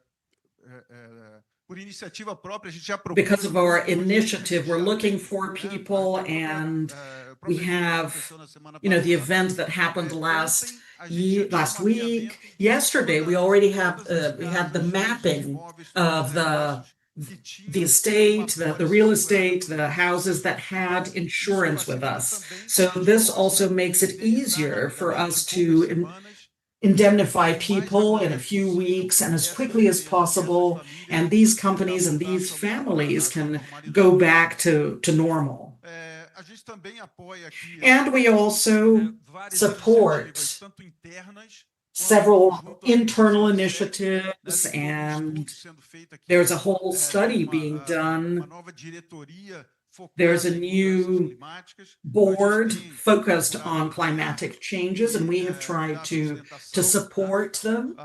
Because of our initiative, we're looking for people, and we have, the event that happened last week. Yesterday, we already have we had the mapping of the estate, the real estate, the houses that had insurance with us. So this also makes it easier for us to indemnify people in a few weeks and as quickly as possible, and these companies and these families can go back to normal. And we also support several internal initiatives, and there's a whole study being done. There's a new board focused on climatic changes, and we have tried to support them.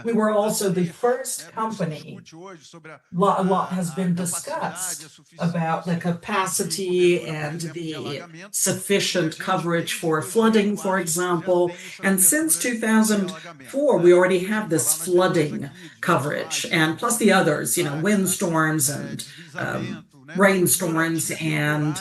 We were also the first company. A lot has been discussed about the capacity and the sufficient coverage for flooding, for example. And since 2004, we already have this flooding coverage, and plus the others, windstorms and rainstorms, and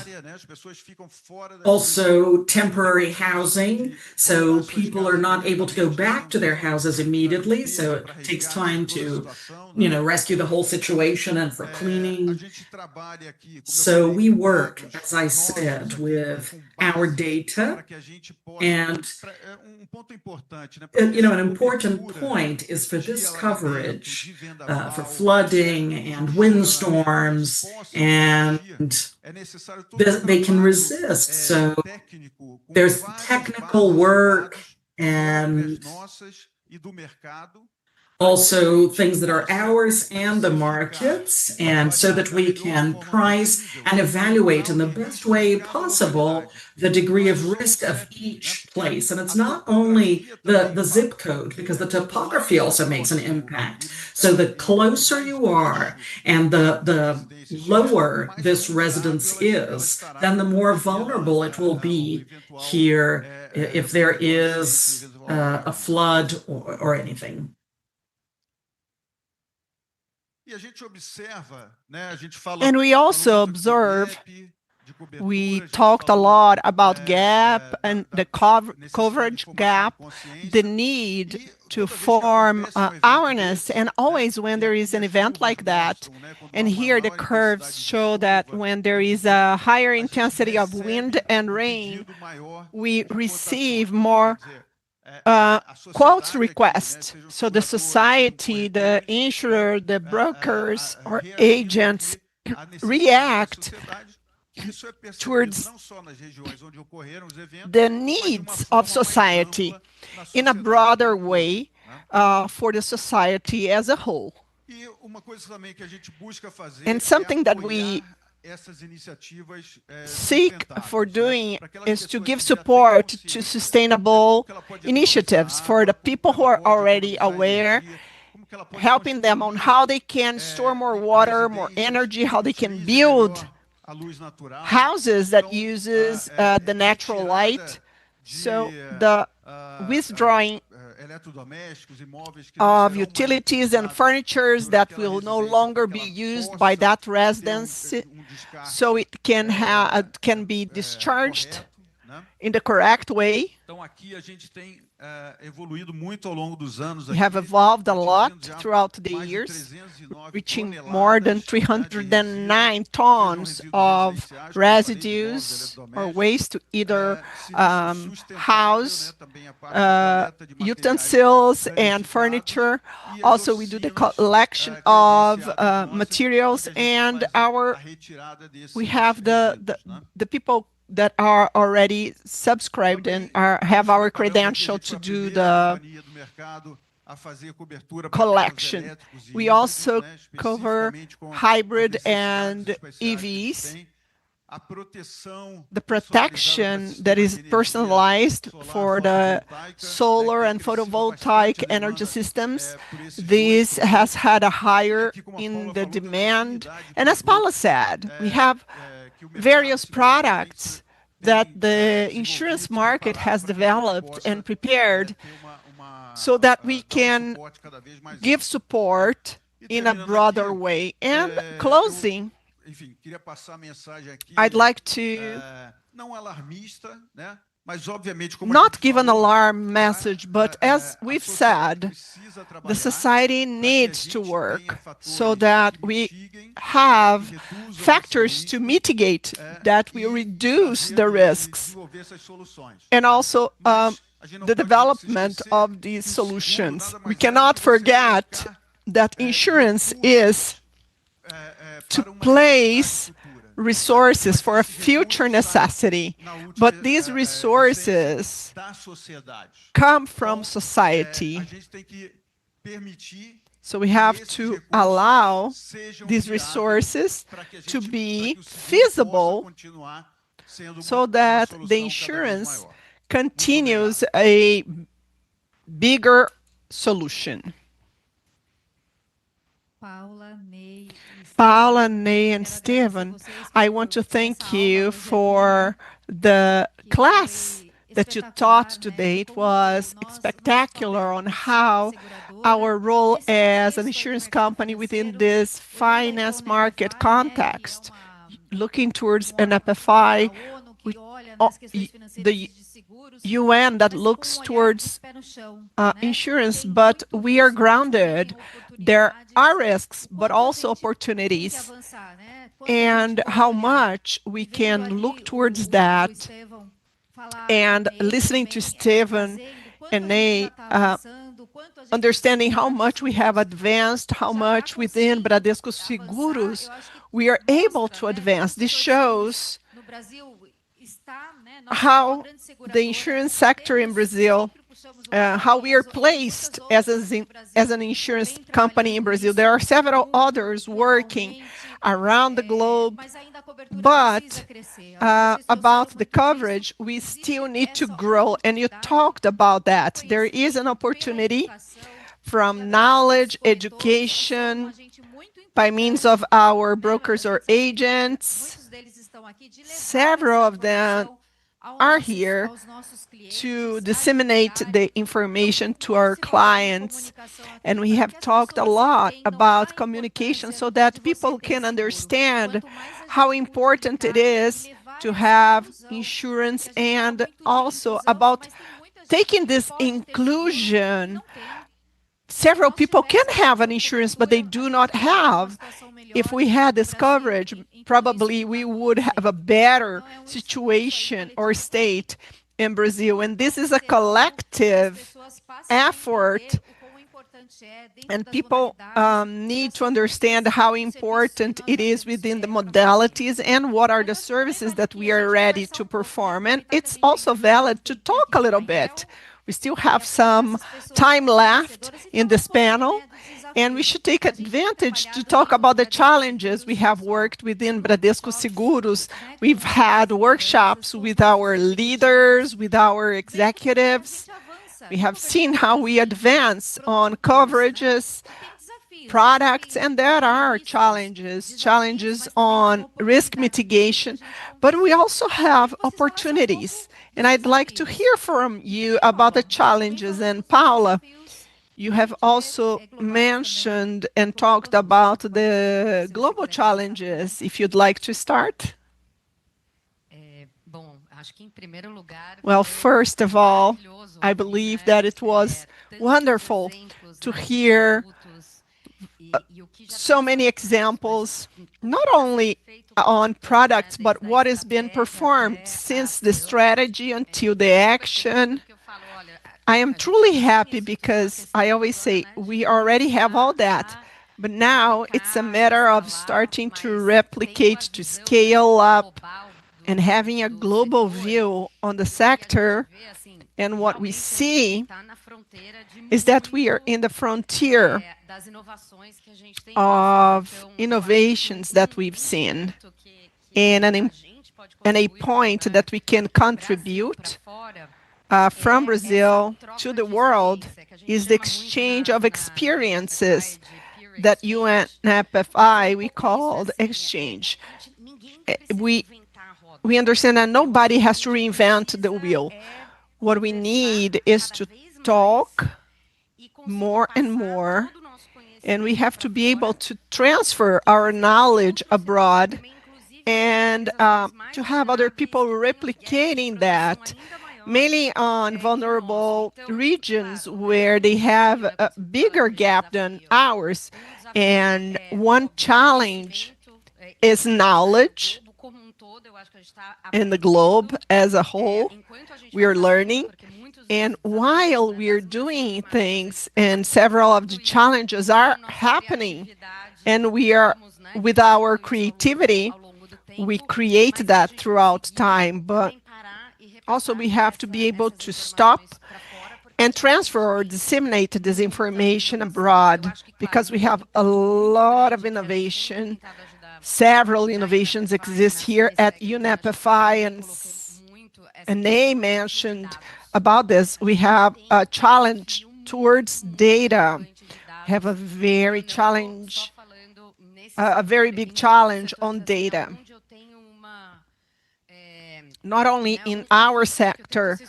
also temporary housing. So people are not able to go back to their houses immediately. So it takes time to, rescue the whole situation and for cleaning. So we work, as I said, with our data. And, an important point is for this coverage, for flooding and windstorms, and they can resist. So there's technical work and also things that are ours and the markets, and so that we can price and evaluate in the best way possible the degree of risk of each place. And it's not only the zip code, because the topography also makes an impact. So the closer you are and the lower this residence is, then the more vulnerable it will be here if there is a flood or anything. And we also observe, we talked a lot about gap and the coverage gap, the need to form awareness, and always when there is an event like that, and here the curves show that when there is a higher intensity of wind and rain, we receive more quotes requests. So the society, the insurer, the brokers or agents react towards the needs of society in a broader way for the society as a whole. And something that we seek for doing is to give support to sustainable initiatives for the people who are already aware, helping them on how they can store more water, more energy, how they can build houses that uses the natural light. So the withdrawing eletrodomésticos, imóveis que não of serão mais utilities and utilizados furnitures por that aquela will no residência, longer porque be ela used by possa that ter residence, descarte so it can be discharged correto, né? in the correct way. Então aqui a gente tem evoluído muito ao longo dos anos We have aqui, evolved a lot atingindo já throughout the mais de years, 309 reaching more than toneladas, né, de 309 resíduos, tons sejam resíduos of residenciais, como eu falei, de móveis, residues or eletrodomésticos, waste to either serviços sustentável, house, né, também a parte de coleta de materiais utensils and danificados, furniture. e as Also, we do the oficinas, collection of credenciadas nossas, materials, onde a gente and faz our a retirada desses we have resíduos, né? the people that are already subscribed and have our Também credential nós to preparamos aqui, a gente foi a do primeira the companhia do mercado a fazer cobertura para carros collection. elétricos e We híbridos, also né, cover especificamente com as hybrid necessidades and especiais que eles EVs. têm. A proteção The personalizada protection para sistemas that is de energia personalized solar for the fotovoltaica, solar né, and que tem crescido photovoltaic bastante a energy demanda, systems. por esses dois This produtos. has had a E higher aqui, como a in Paula the falou, temos demand. infinidade de And as Paula produtos, said, we have que o mercado various seguramente products that tem the desenvolvido, insurance se market preparado has para que a gente developed possa, and prepared ter so that we dar can suporte cada vez mais give amplo. support E in a terminando broader aqui, way. And eu, closing, enfim, queria passar a mensagem aqui, I'd like to não alarmista, né? Mas obviamente, como a not gente give an falou, alarm message, but as a we've sociedade said, precisa the trabalhar society para que a needs to gente tenha work so fatores that que we mitiguem, have que reduzam factors esse to risco, mitigate that will e reduce trazer the adiante, risks desenvolver essas soluções. and also Mas a gente não the pode se development esquecer of these que o seguro solutions. nada We mais é do cannot que você forget colocar that insurance is to para uma necessidade place futura. resources Mas for a esse recurso future sai necessity. na última But these essência resources da sociedade. come from Então, society. a gente tem que permitir So we que have esses to recursos allow sejam these viáveis resources para que a gente, to para be que o seguro possa feasible continuar sendo so uma that solução the cada vez insurance maior. continues a bigger solution. Paula, Ney, and Steven, I want to thank you for the class that you taught today. It was spectacular on how our role as an insurance company within this finance market context, looking towards an FFI, the UN that looks towards insurance, but we are grounded. There are risks, but also opportunities, and how much we can look towards that. And listening to Steven and Ney, understanding how much we have advanced, how much within Bradesco Seguros we are able to advance. This shows how the insurance sector in Brazil, how we are placed as an insurance company in Brazil. There are several others working around the globe, but about the coverage, we still need to grow, and you talked about that. There is an opportunity from knowledge, education, by means of our brokers or agents. Several of them are here to disseminate the information to our clients, and we have talked a lot about communication so that people can understand how important it is to have insurance, and also about taking this inclusion. Several people can have an insurance, but they do not have. If we had this coverage, probably we would have a better situation or state in Brazil. And this is a collective effort, and people need to understand how important it is within the modalities and what are the services that we are ready to perform. And it's also valid to talk a little bit. We still have some time left in this panel, and we should take advantage to talk about the challenges we have worked within Bradesco Seguros. We've had workshops with our leaders, with our executives. We have seen how we advance on coverages, products, and there are challenges on risk mitigation, but we also have opportunities. And I'd like to hear from you about the challenges. And Paula, you have also mentioned and talked about the global challenges. If you'd like to start. Well, first of all, I believe that it was wonderful to hear so many examples, not only on products, but what has been performed since the strategy until the action. I am truly happy because I always say we already have all that, but now it's a matter of starting to replicate, to scale up, and having a global view on the sector. And what we see is that we are in the frontier of innovations that we've seen, and a point that we can contribute from Brazil to the world is the exchange of experiences that UNFFI we called exchange. We understand that nobody has to reinvent the wheel. What we need is to talk more and more, and we have to be able to transfer our knowledge abroad and to have other people replicating that, mainly on vulnerable regions where they have a bigger gap than ours. And one challenge is knowledge in the globe as a whole. We are learning, and while we are doing things, and several of the challenges are happening, and we are, with our creativity, we create that throughout time, but also we have to be able to stop and transfer or disseminate this information abroad, because we have a lot of innovation. Several innovations exist here at UNFFI, and they mentioned about this. We have a challenge towards data, have a very big challenge on data. Not only in our sector,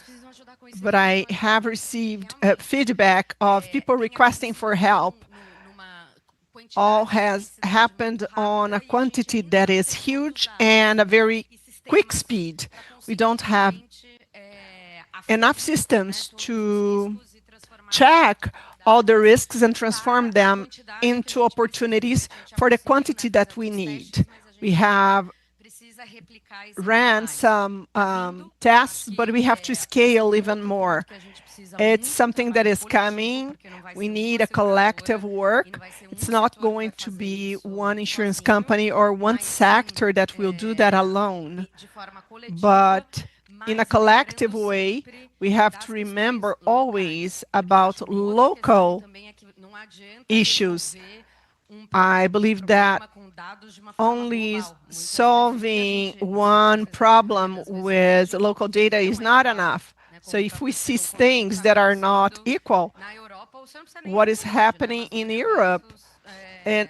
but I have received feedback of people requesting for help. All has happened on a quantity that is huge and a very quick speed. We don't have enough systems to check all the risks and transform them into opportunities for the quantity that we need. We have ran some tests, but we have to scale even more. It's something that is coming. We need a collective work. It's not going to be one insurance company or one sector that will do that alone. But in a collective way, we have to remember always about local issues. I believe that only solving one problem with local data is not enough. So if we see things that are not equal, what is happening in Europe and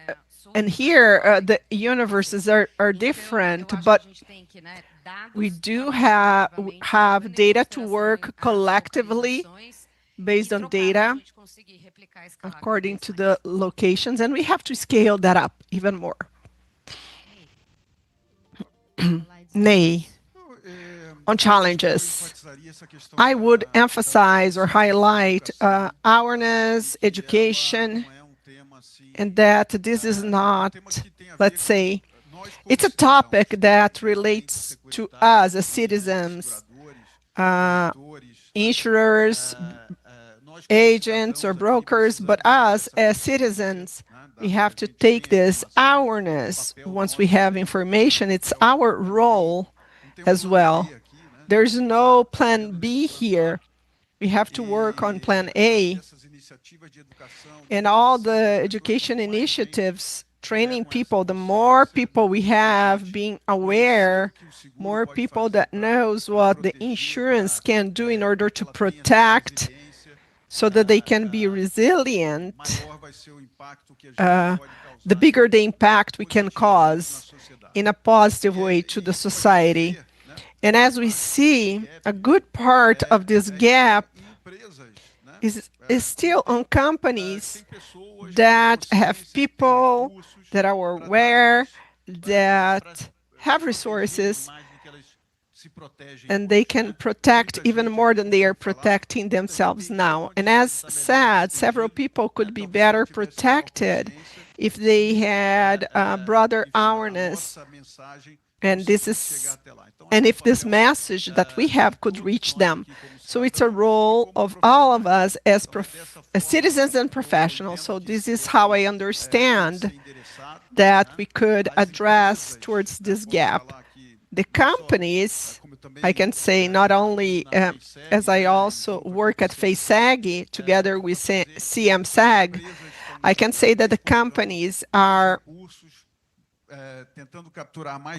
here, the universes are different, but we do have data to work collectively based on data according to the locations, and we have to scale that up even more. Nay, on challenges, I would emphasize or highlight awareness, education, and that this is not, let's say, it's a topic that relates to us as citizens, insurers, agents or brokers, but us as citizens, we have to take this awareness. Once we have information, it's our role as well. There's no plan B here. We have to work on plan A. And all the education initiatives, training people, the more people we have being aware, more people that knows what the insurance can do in order to protect. so that they can be resilient, maior vai ser o impacto que a gente pode the causar bigger the impact we can positivamente na cause sociedade. in a positive way to the society. And as we see, a good part of this gap is still on companies that have people that are aware, that have resources, and they can protect even more than they are protecting themselves now. And as said, several people could be better protected if they had broader awareness. And if this message that we have could reach them. So it's a role of all of us as citizens and professionals. So this is how I understand that we could address towards this gap. The companies, I can say not only as I also work at CNseg together with CNseg, I can say that the companies are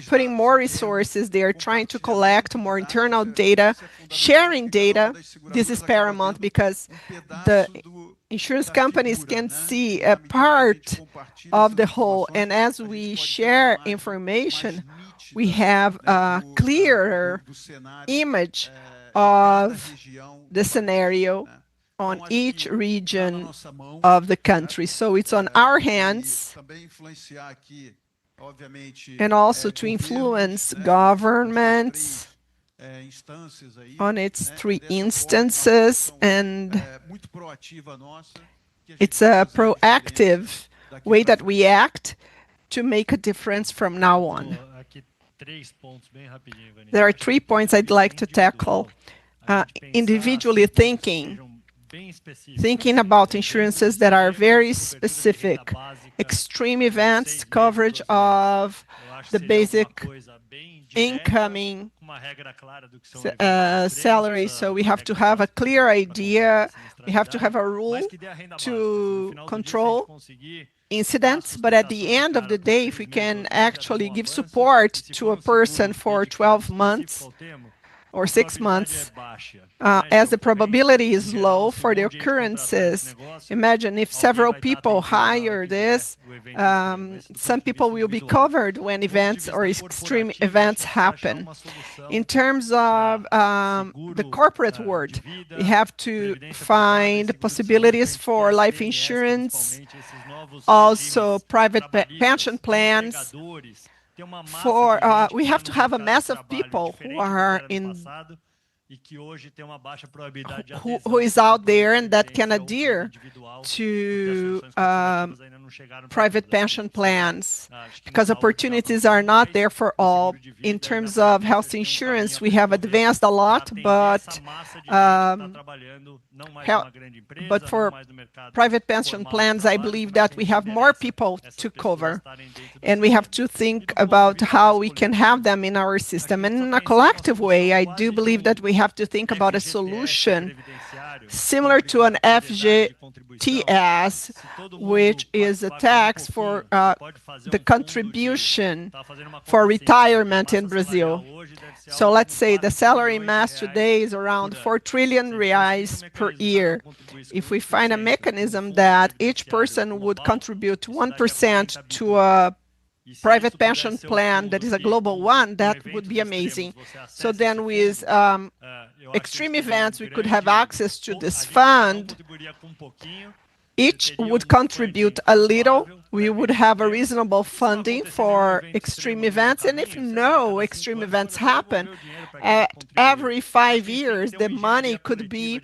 putting more resources, they are trying to collect more internal data, sharing data. This is paramount because the insurance companies can see a part of the whole, and as we share information, we have a clearer image of the scenario on each region of the country. So it's on our hands, and also to influence governments on its 3 instances, and it's a proactive way that we act to make a difference from now on. There are 3 points I'd like to tackle. Individually thinking about insurances that are very specific, extreme events, coverage of the basic incoming salary. So we have to have a clear idea, we have to have a rule to control incidents, but at the end of the day, if we can actually give support to a person for 12 months or 6 months, as the probability is low for the occurrences. Imagine if several people hire this, some people will be covered when events or extreme events happen. In terms of the corporate world, we have to find possibilities for life insurance, also private pension plans. We have to have a mass of people who are who is out there and that can adhere to private pension plans, because opportunities are not there for all. In terms of health insurance, we have advanced a lot, but for private pension plans, I believe that we have more people to cover, and we have to think about how we can have them in our system. And in a collective way, I do believe that we have to think about a solution similar to an FGTS, which is a tax for the contribution for retirement in Brazil. So let's say the salary mass today is around 4 trillion reais per year. If we find a mechanism that each person would contribute 1% to a private pension plan that is a global one, that would be amazing. So then with extreme events, we could have access to this fund. Each would contribute a little. We would have a reasonable funding for extreme events. And if no extreme events happen, every 5 years, the money could be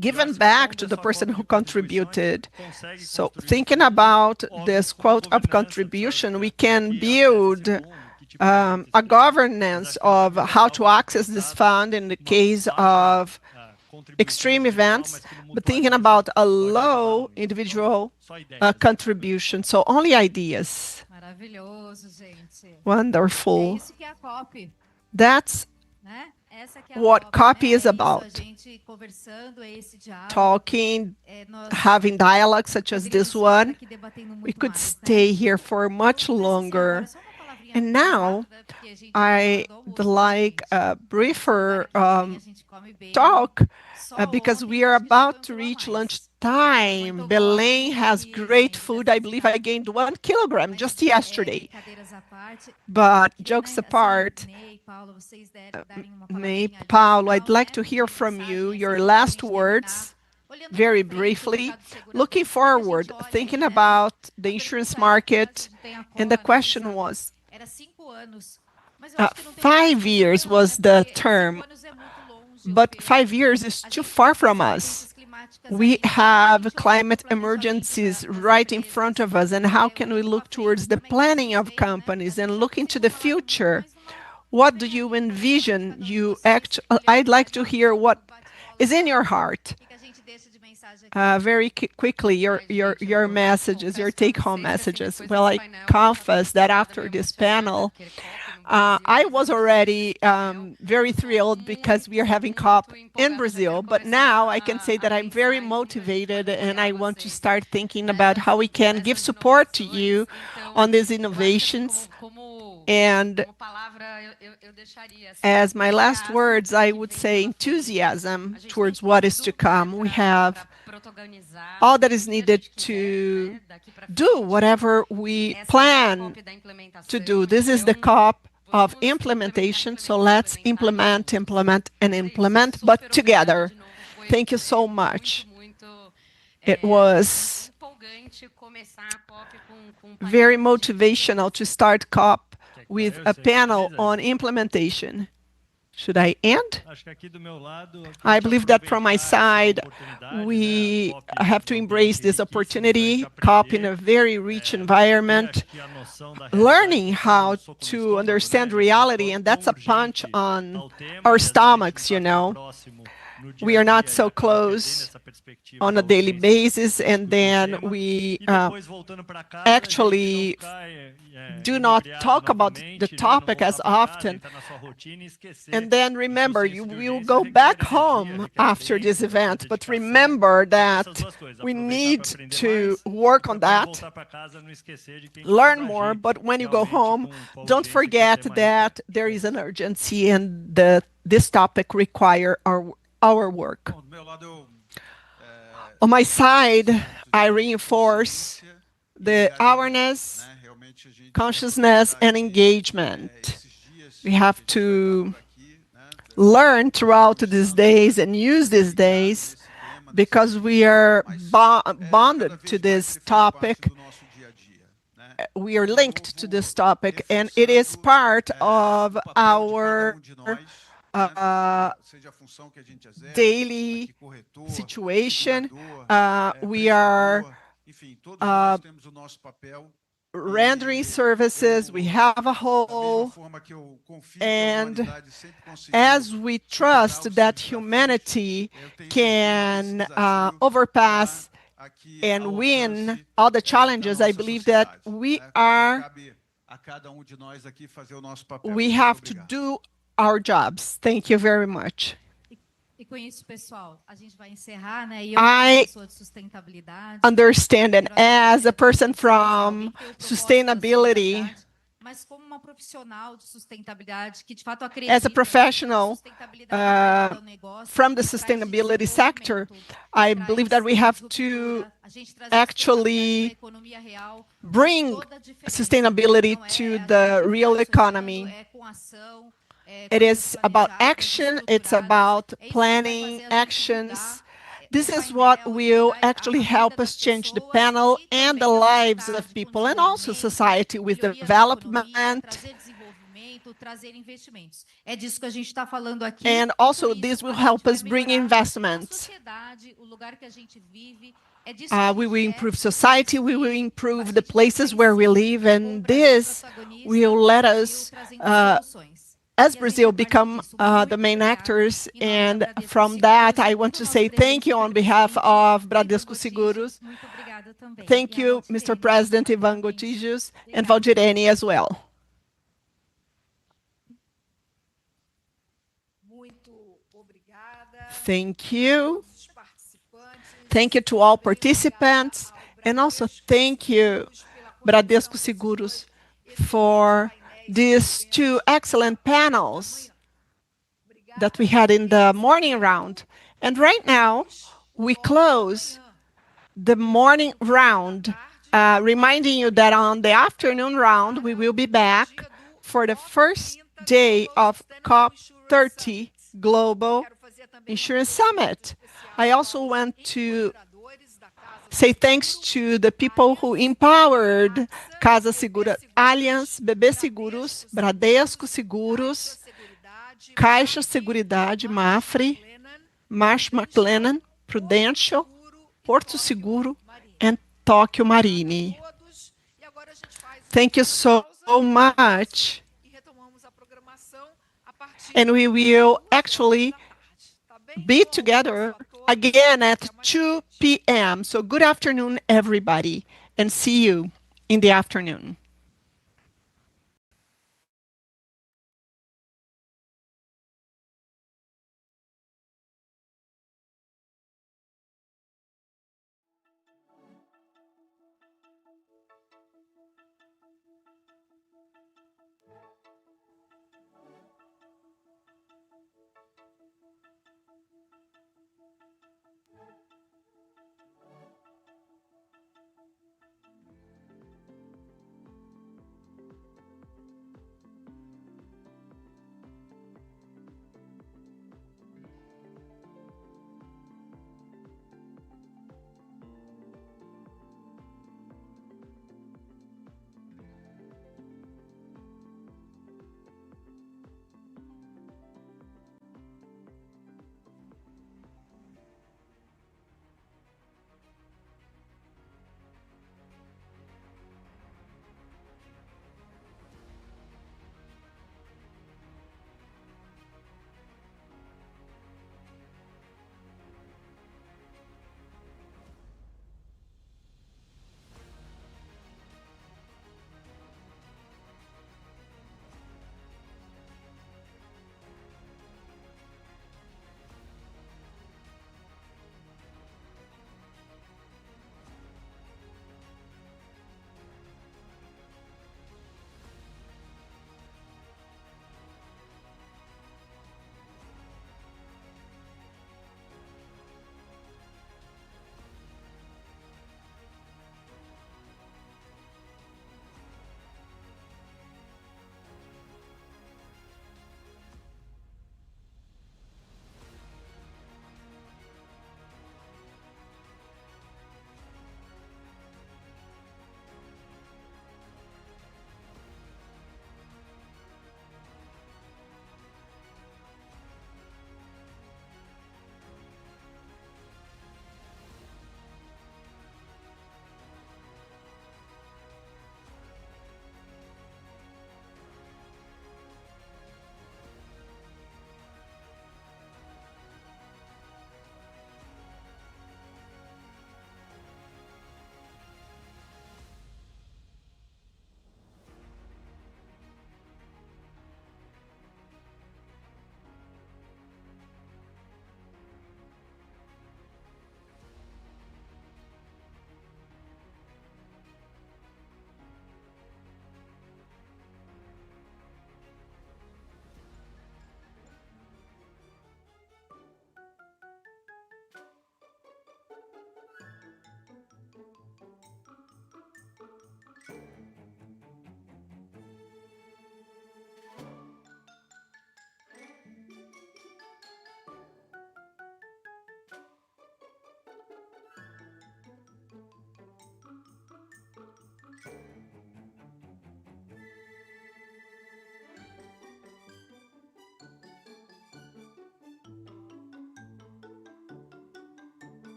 given back to the person who contributed. So thinking about this quote of contribution, we can build a governance of how to access this fund in the case of extreme events, but thinking about a low individual contribution. So only ideas. Wonderful. That's what COP is about. Talking, having dialogue such as this one. We could stay here for much longer. And now I'd like a briefer talk because we are about to reach lunchtime. Belém has great food. I believe I gained 1 kilogram just yesterday. But jokes apart, Ney, Paulo, I'd like to hear from you your last words very briefly. Looking forward, thinking about the insurance market, and the question was, 5 years was the term, but 5 years is too far from us. We have climate emergencies right in front of us, and how can we look towards the planning of companies and look into the future? What do you envision? I'd like to hear what is in your heart. Very quickly, your messages, your take-home messages. Well, I confess that after this panel, I was already very thrilled because we are having COP in Brazil, but now I can say that I'm very motivated and I want to start thinking about how we can give support to you on these innovations. And as my last words, I would say enthusiasm towards what is to come. We have all that is needed to do whatever we plan to do. This is the COP of implementation, so let's implement, but together. Thank you so much. It was very motivational to start COP with a panel on implementation. Should I end? I believe that from my side, we have to embrace this opportunity, COP in a very rich environment, learning how to understand reality, and that's a punch on our stomachs, you know. We are not so close on a daily basis, and then we actually do not talk about the topic as often. And then remember, you will go back home after this event, but remember that we need to work on that, learn more, but when you go home, don't forget that there is an urgency and this topic requires our work. On my side, I reinforce the awareness, consciousness, and engagement. We have to learn throughout these days and use these days because we are bonded to this topic. We are linked to this topic, and it is part of our daily situation. We are rendering services, we have a whole, and as we trust that humanity can overpass and win all the challenges, I believe that we have to do our jobs. Thank you very much. I understand, and as a person from sustainability, as a professional from the sustainability sector, I believe that we have to actually bring sustainability to the real economy. It is about action, it's about planning actions. This is what will actually help us change the panel and the lives of people and also society with development. And also this will help us bring investments. We will improve society, we will improve the places where we live, and this will let us as Brazil become the main actors. And from that, I want to say thank you on behalf of Bradesco Seguros. Thank you, Mr. President Ivan Gotijos, and Valdirene as well. Thank you. Thank you to all participants, and also thank you, Bradesco Seguros, for these two excellent panels that we had in the morning round. And right now, we close the morning round, reminding you that on the afternoon round, we will be back for the first day of COP30 Global Insurance Summit. I also want to say thanks to the people who empowered Casa Segura Allianz, BB Seguros, Bradesco Seguros, Caixa Seguridade, Mafre, Marsh McLennan, Prudential, Porto Seguro, and Tokyo Marine. Thank you so much. And we will actually be together again at 2 p.m. So good afternoon, everybody, and see you in the afternoon.